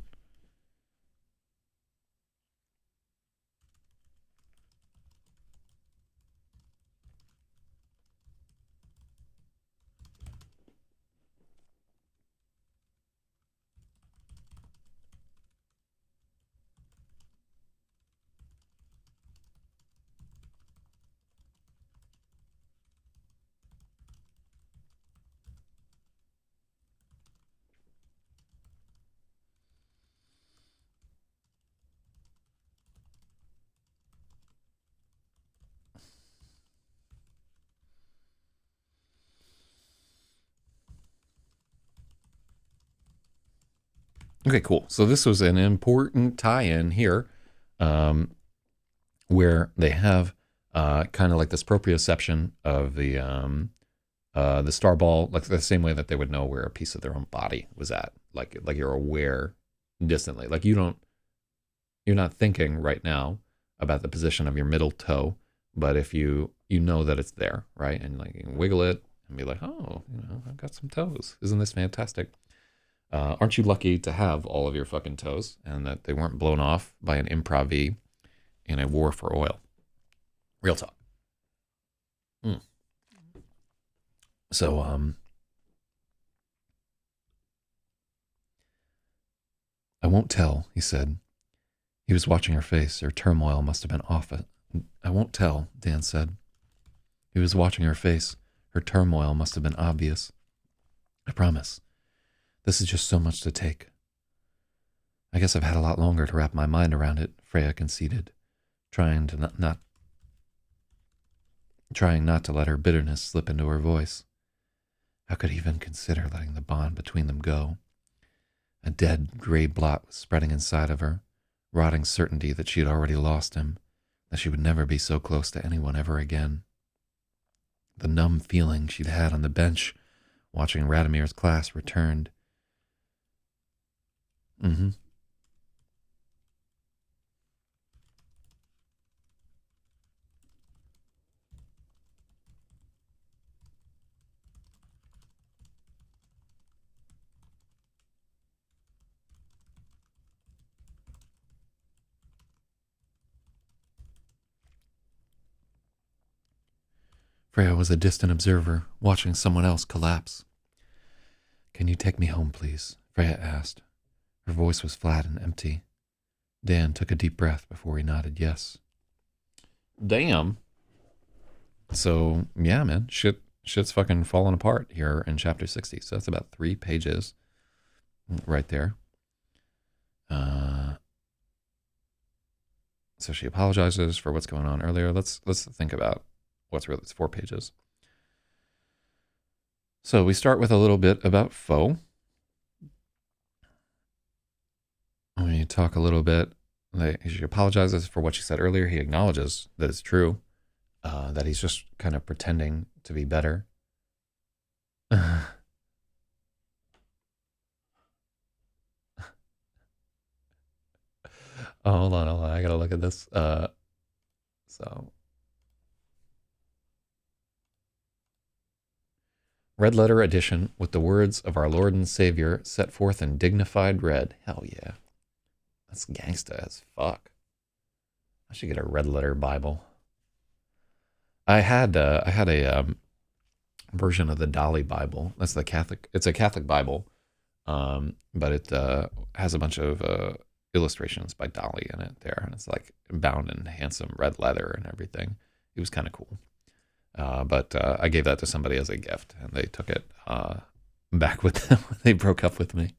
Okay, cool. So this was an important tie-in here, um, where they have kind of like this proprioception of the star ball, like the same way that they would know where a piece of their own body was at. Like you're aware distantly. Like you're not thinking right now about the position of your middle toe, but if you know that it's there, right? And like you can wiggle it and be like, oh, I've got some toes. Isn't this fantastic? Aren't you lucky to have all of your fucking toes and that they weren't blown off by an improv in a war for oil? Real talk. Mm. So, I won't tell, he said. He was watching her face. Her turmoil must have been off it. I won't tell, Dan said. He was watching her face. Her turmoil must have been obvious. I promise. This is just so much to take. I guess I've had a lot longer to wrap my mind around it, Freya conceded, trying not to let her bitterness slip into her voice. How could he even consider letting the bond between them go? A dead, gray blot was spreading inside of her, rotting certainty that she had already lost him, that she would never be so close to anyone ever again. The numb feeling she'd had on the bench watching Radimir's class returned. Mm-hmm. Freya was a distant observer, watching someone else collapse. Can you take me home, please? Freya asked. Her voice was flat and empty. Dan took a deep breath before he nodded yes. Damn. So, yeah, man, shit's fucking falling apart here in chapter 60. So that's about 3 pages right there. So she apologizes for what's going on earlier. Let's think about what's really, it's 4 pages. So we start with a little bit about Foe. We talk a little bit. She apologizes for what she said earlier. He acknowledges that it's true, that he's just kind of pretending to be better. Oh, hold on. I gotta look at this. So Red Letter Edition with the words of our Lord and Savior set forth in dignified red. Hell yeah. That's gangsta as fuck. I should get a red letter Bible. I had a version of the Dolly Bible. That's the Catholic. It's a Catholic Bible, but it has a bunch of illustrations by Dolly in it there, and it's like bound in handsome red leather and everything. It was kind of cool. But I gave that to somebody as a gift, and they took it back with them when they broke up with me.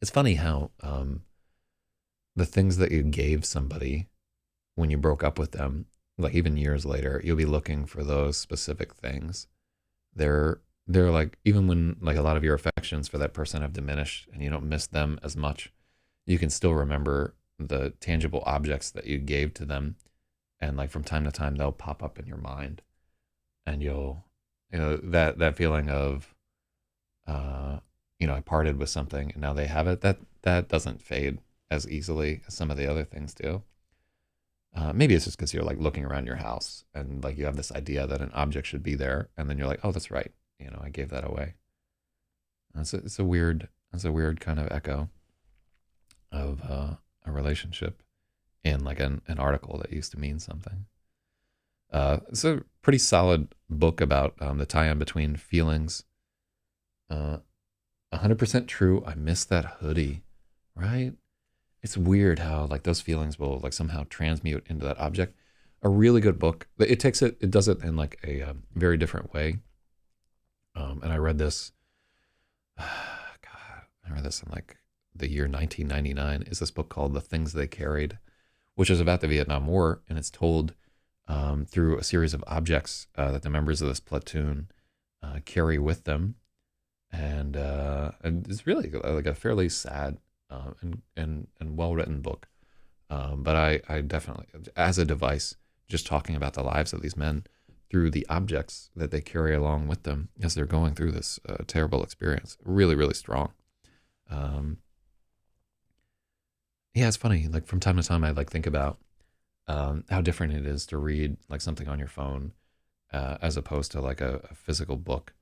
It's funny how the things that you gave somebody when you broke up with them, like even years later, you'll be looking for those specific things. They're like, even when like a lot of your affections for that person have diminished and you don't miss them as much, you can still remember the tangible objects that you gave to them, and like from time to time they'll pop up in your mind, and that feeling of I parted with something and now they have it. That doesn't fade as easily as some of the other things do. Maybe it's just because you're like looking around your house and like you have this idea that an object should be there, and then you're like, oh, that's right, I gave that away. It's a weird kind of echo of a relationship in like an article that used to mean something. It's a pretty solid book about the tie-in between feelings. 100% true. I miss that hoodie, right? It's weird how like those feelings will like somehow transmute into that object. A really good book. It does it in like a very different way. And I read this. God, I read this in like the year 1999. Is this book called The Things They Carried, which is about the Vietnam War, and it's told through a series of objects that the members of this platoon carry with them. and it's really like a fairly sad and well written book. But I definitely, as a device, just talking about the lives of these men through the objects that they carry along with them as they're going through this terrible experience, really, really strong. Um, yeah, it's funny. Like from time to time, I like think about how different it is to read like something on your phone as opposed to like a physical book,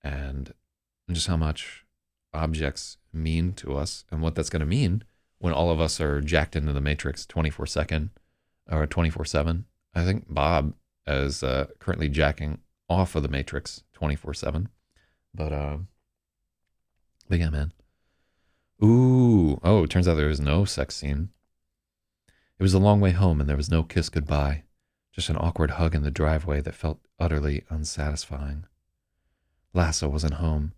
and just how much objects mean to us and what that's going to mean when all of us are jacked into the matrix 24/2 or 24/7. I think Bob is currently jacking off of the matrix 24/7. But yeah, man. Ooh, oh, it turns out there was no sex scene. It was a long way home and there was no kiss goodbye, just an awkward hug in the driveway that felt utterly unsatisfying. Lasso wasn't home.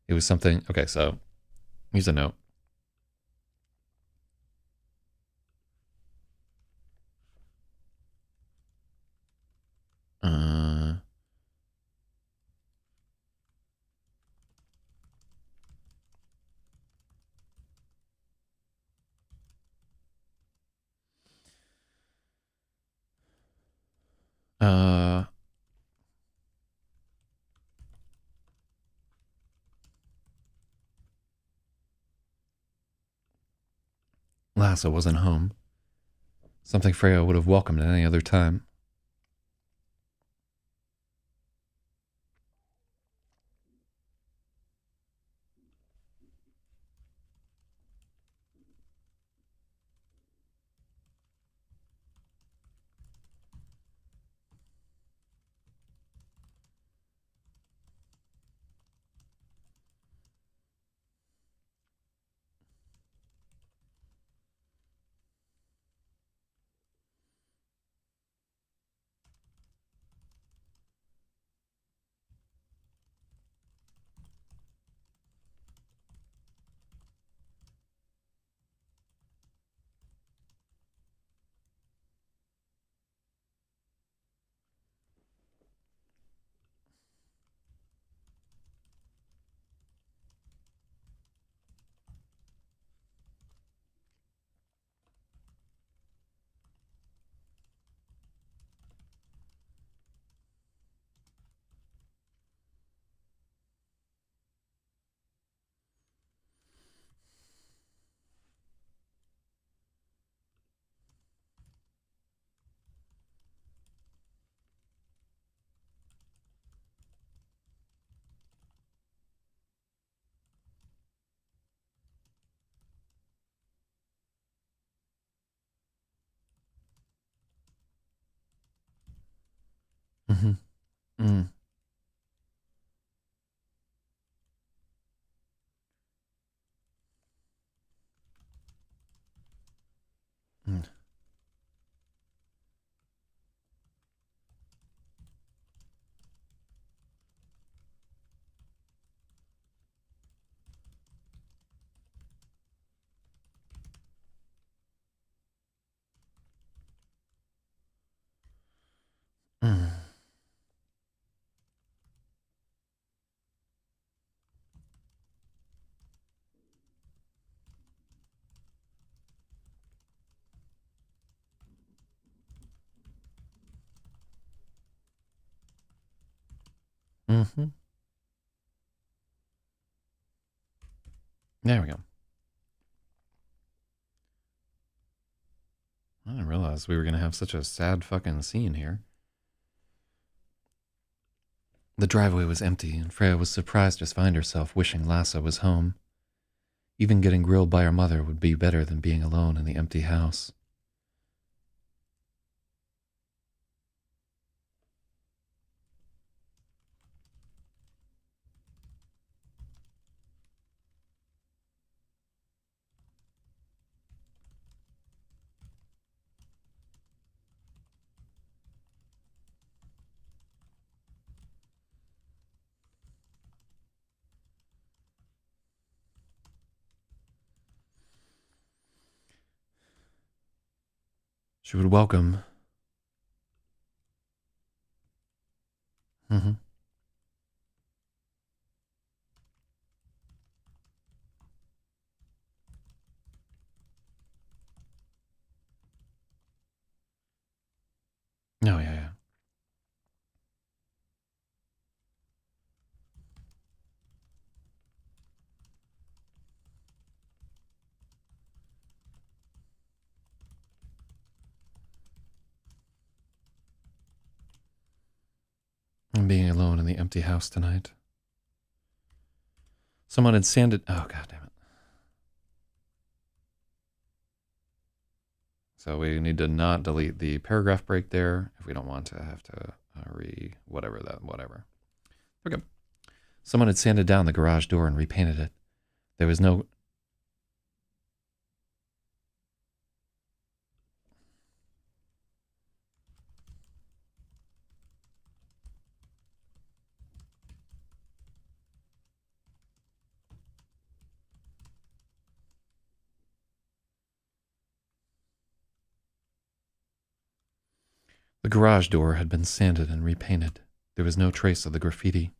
It was something. Okay, so here's a note. Uh, uh, Lasso wasn't home. Something Freya would have welcomed at any other time. Mm-hmm. Mm, mm, mm, mm-hmm. There we go. I didn't realize we were gonna have such a sad fucking scene here. The driveway was empty, and Freya was surprised to find herself wishing Lasso was home. Even getting grilled by her mother would be better than being alone in the empty house. She would welcome. Mm-hmm. No, yeah, yeah. I'm being alone in the empty house tonight. Someone had sanded. Oh, god damn it. So we need to not delete the paragraph break there if we don't want to have to whatever. Okay. Someone had sanded down the garage door and repainted it. There was no. The garage door had been sanded and repainted. There was no trace of the graffiti.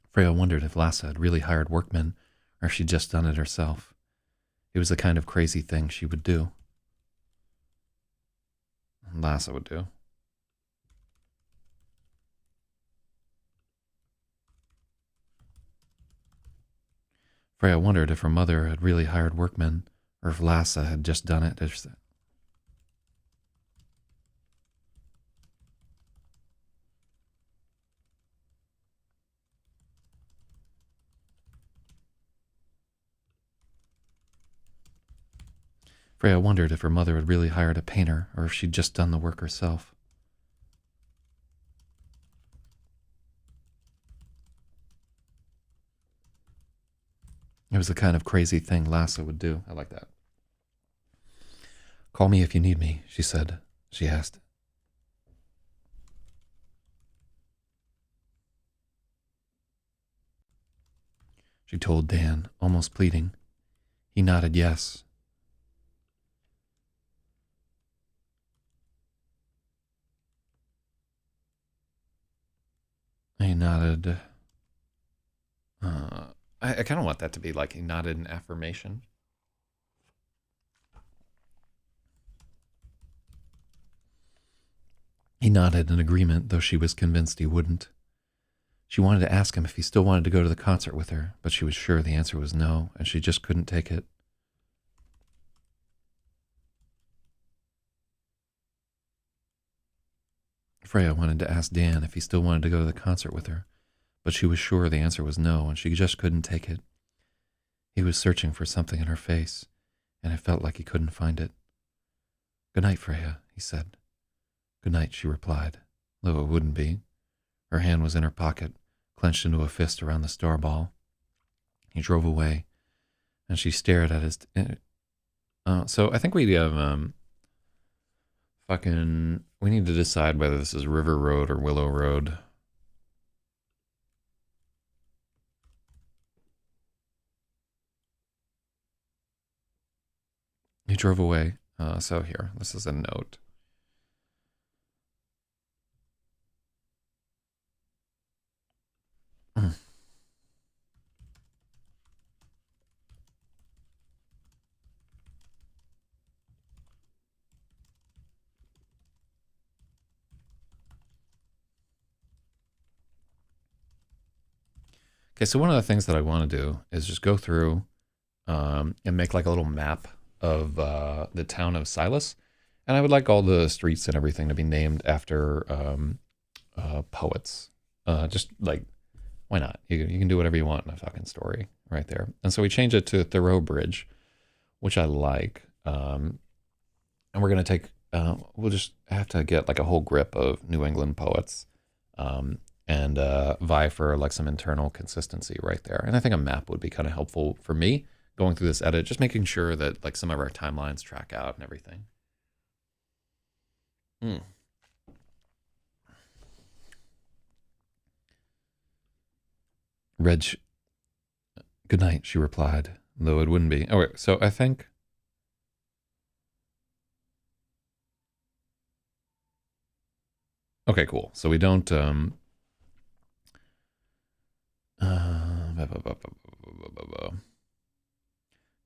Freya wondered if Lassa had really hired workmen or if she'd just done it herself. It was the kind of crazy thing she would do. Lassa would do. Freya wondered if her mother had really hired workmen or if Lassa had just done it herself. Freya wondered if her mother had really hired a painter or if she'd just done the work herself. It was the kind of crazy thing Lassa would do. I like that. Call me if you need me, she said. She asked. She told Dan, almost pleading. He nodded yes. He nodded. I kind of want that to be like he nodded in affirmation. He nodded in agreement, though she was convinced he wouldn't. She wanted to ask him if he still wanted to go to the concert with her, but she was sure the answer was no, and she just couldn't take it. Freya wanted to ask Dan if he still wanted to go to the concert with her, but she was sure the answer was no, and she just couldn't take it. He was searching for something in her face, and it felt like he couldn't find it. Good night, Freya, he said. Good night, she replied, though it wouldn't be. Her hand was in her pocket, clenched into a fist around the star ball. He drove away, and she stared at his. So I think we have We need to decide whether this is River Road or Willow Road. He drove away. So here, this is a note. Okay, so one of the things that I want to do is just go through and make like a little map of the town of Silas. And I would like all the streets and everything to be named after poets. Just like, why not? You can do whatever you want in a fucking story right there. And so we change it to Thoreau Bridge, which I like. And we're going to take, we'll just have to get like a whole grip of New England poets. And vie for like some internal consistency right there. And I think a map would be kind of helpful for me going through this edit, just making sure that like some of our timelines track out and everything. Reg, good night, she replied, though it wouldn't be. Oh, wait, so I think. Okay, cool. So we don't.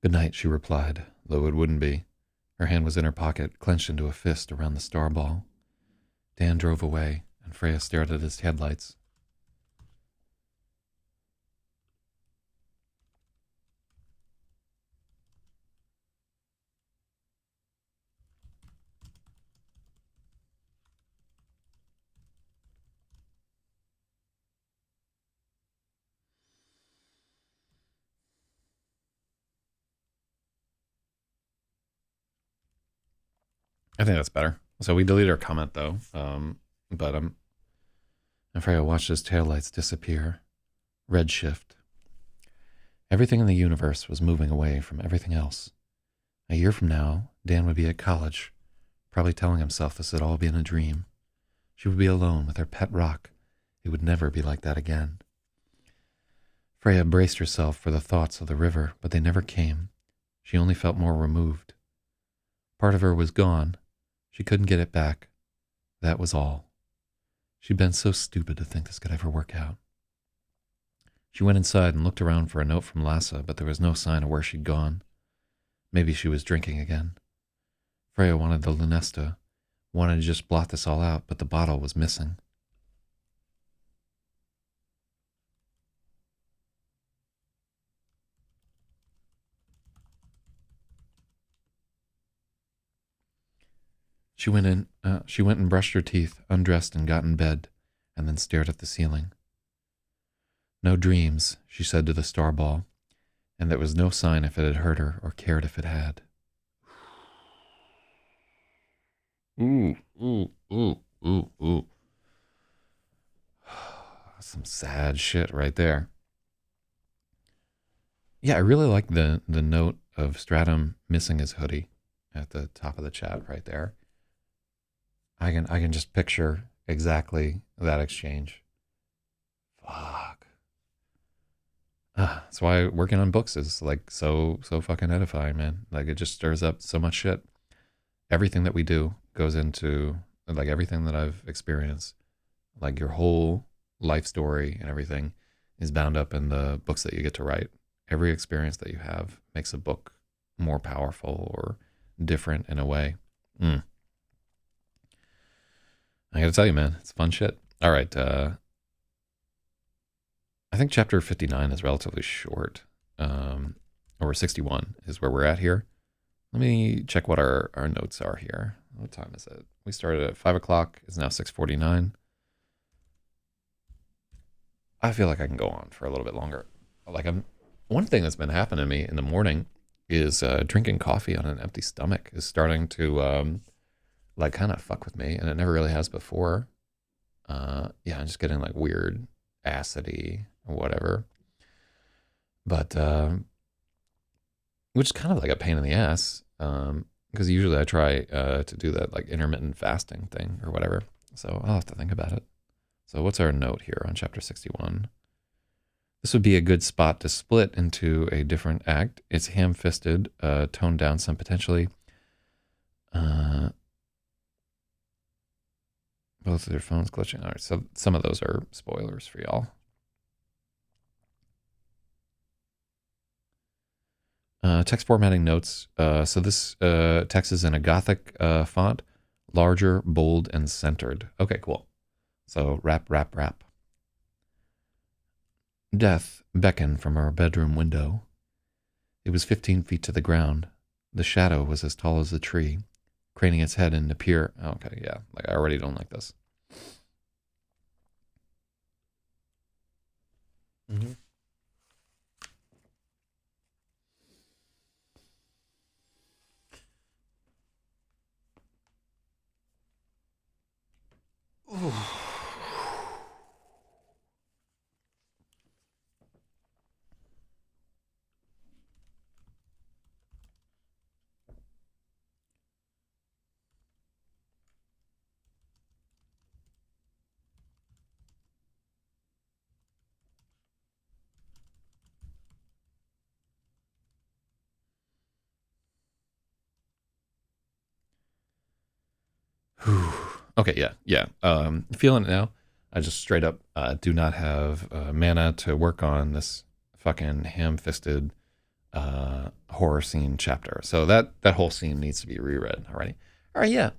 Good night, she replied, though it wouldn't be. Her hand was in her pocket, clenched into a fist around the star ball. Dan drove away, and Freya stared at his headlights. I think that's better. So we deleted our comment though. But and Freya watched his taillights disappear. Redshift. Everything in the universe was moving away from everything else. A year from now, Dan would be at college, probably telling himself this had all been a dream. She would be alone with her pet rock. It would never be like that again. Freya braced herself for the thoughts of the river, but they never came. She only felt more removed. Part of her was gone. She couldn't get it back. That was all. She'd been so stupid to think this could ever work out. She went inside and looked around for a note from Lassa, but there was no sign of where she'd gone. Maybe she was drinking again. Freya wanted the Lunesta, wanted to just blot this all out, but the bottle was missing. She went and brushed her teeth, undressed and got in bed, and then stared at the ceiling. No dreams, she said to the star ball, and there was no sign if it had hurt her or cared if it had. Ooh, ooh, ooh, ooh, ooh. Some sad shit right there. Yeah, I really like the note of Stratum missing his hoodie at the top of the chat right there. I can just picture exactly that exchange. Fuck. That's why working on books is like so fucking edifying, man. Like it just stirs up so much shit. Everything that we do goes into like everything that I've experienced. Like your whole life story and everything is bound up in the books that you get to write. Every experience that you have makes a book more powerful or different in a way. I gotta tell you, man, it's fun shit. All right. I think chapter 59 is relatively short. Or 61 is where we're at here. Let me check what our notes are here. What time is it? We started at 5 o'clock. It's now 6:49. I feel like I can go on for a little bit longer. Like one thing that's been happening to me in the morning is drinking coffee on an empty stomach is starting to like kind of fuck with me, and it never really has before. Yeah, I'm just getting like weird acidity or whatever. But which is kind of like a pain in the ass. Because usually I try to do that like intermittent fasting thing or whatever. So I'll have to think about it. So what's our note here on chapter 61? This would be a good spot to split into a different act. It's ham-fisted, toned down some potentially. Both of their phones glitching. All right, so some of those are spoilers for y'all. Text formatting notes. So this text is in a Gothic font, larger, bold, and centered. Okay, cool. So rap. Death beckoned from our bedroom window. It was 15 feet to the ground. The shadow was as tall as the tree, craning its head in to peer. Oh, okay, yeah. Like I already don't like this. Mm-hmm. Okay, yeah. Feeling it now. I just straight up do not have mana to work on this fucking ham-fisted horror scene chapter. So that whole scene needs to be reread already. All right, yeah.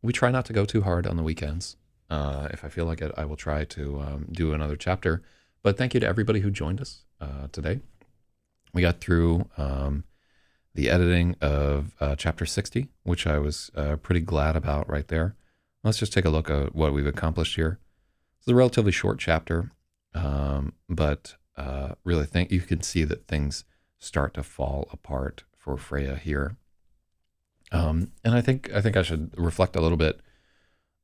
we try not to go too hard on the weekends. If I feel like it, I will try to do another chapter. But thank you to everybody who joined us today. We got through the editing of chapter 60, which I was pretty glad about right there. Let's just take a look at what we've accomplished here. It's a relatively short chapter, but really think you can see that things start to fall apart for Freya here. And I think I should reflect a little bit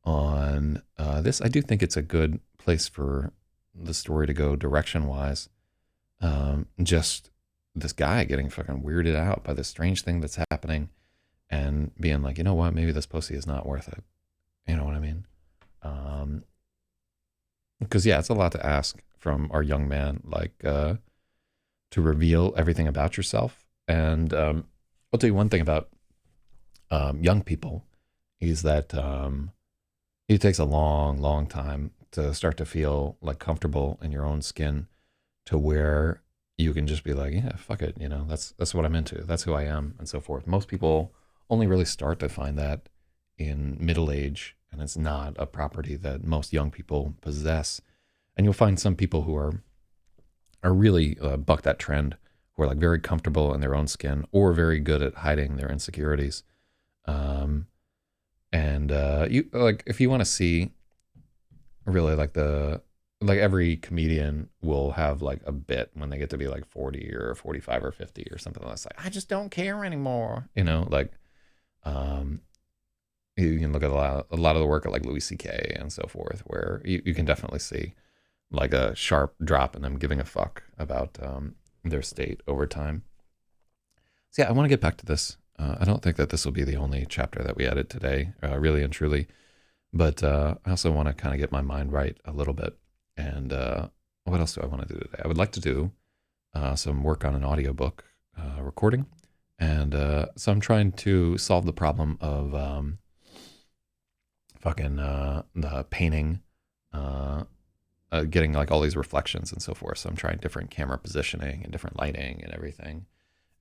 on this. I do think it's a good place for the story to go direction-wise. Just this guy getting fucking weirded out by this strange thing that's happening and being like, you know what, maybe this pussy is not worth it. You know what I mean? Because yeah, it's a lot to ask from our young man, like to reveal everything about yourself. And I'll tell you one thing about young people is that it takes a long, long time to start to feel like comfortable in your own skin to where you can just be like, yeah, fuck it, you know, that's what I'm into, that's who I am, and so forth. Most people only really start to find that in middle age, and it's not a property that most young people possess. And you'll find some people who are really buck that trend, who are like very comfortable in their own skin or very good at hiding their insecurities. And you like, if you want to see really like every comedian will have like a bit when they get to be like 40 or 45 or 50 or something like that. I just don't care anymore. You know, like you can look at a lot of the work of like Louis C.K. and so forth, where you can definitely see like a sharp drop in them giving a fuck about their state over time. So yeah, I want to get back to this. I don't think that this will be the only chapter that we edit today, really and truly. But I also want to kind of get my mind right a little bit. And what else do I want to do today? I would like to do some work on an audiobook recording. And so I'm trying to solve the problem of the painting, getting like all these reflections and so forth. So I'm trying different camera positioning and different lighting and everything.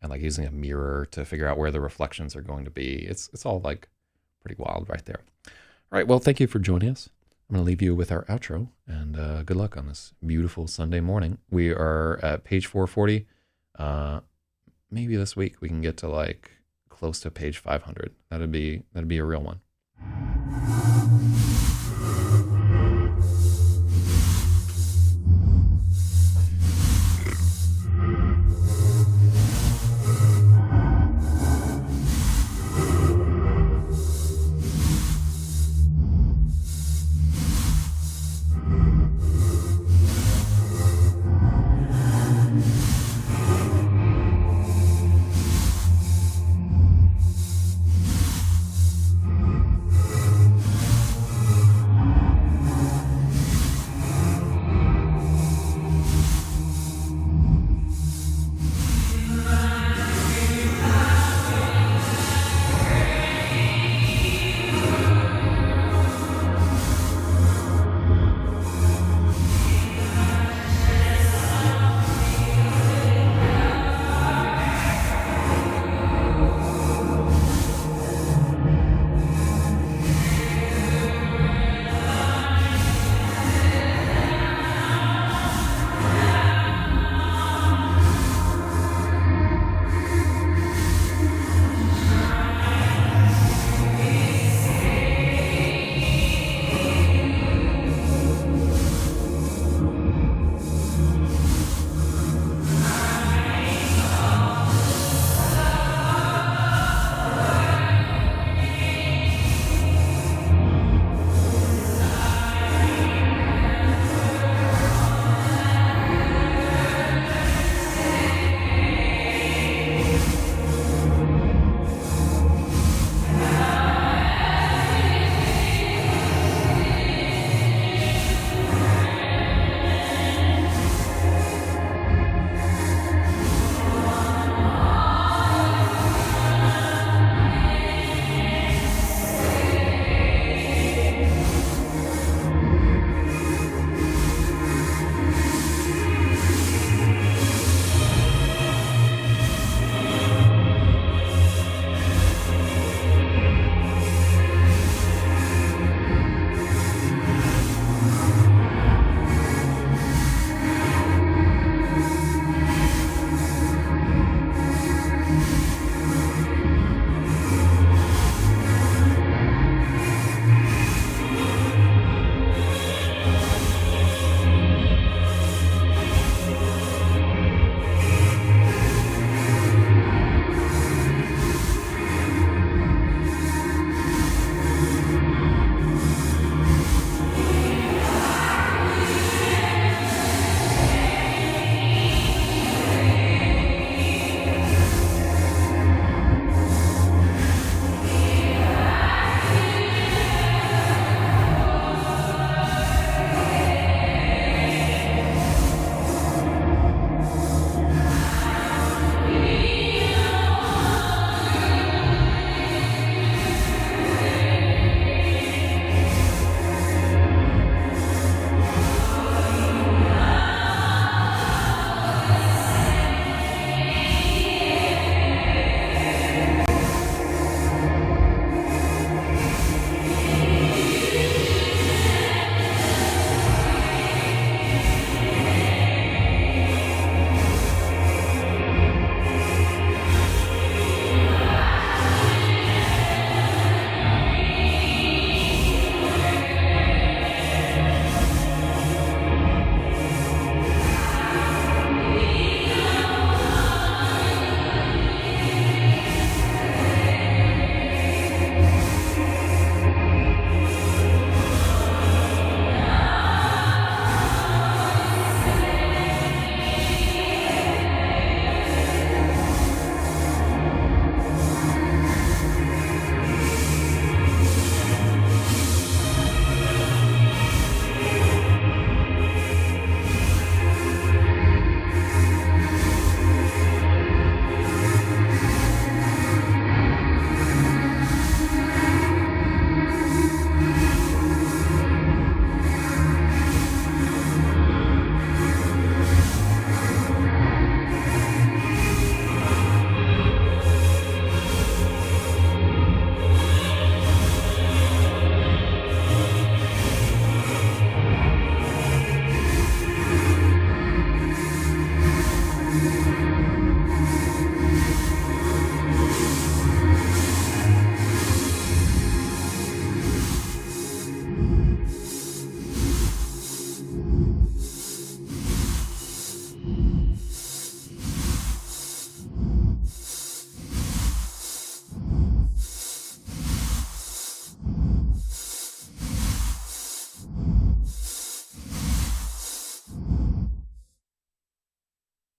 And like using a mirror to figure out where the reflections are going to be. It's all like pretty wild right there. All right, well, thank you for joining us. I'm going to leave you with our outro, and good luck on this beautiful Sunday morning. We are at page 440. Maybe this week we can get to like close to page 500. That'd be a real one.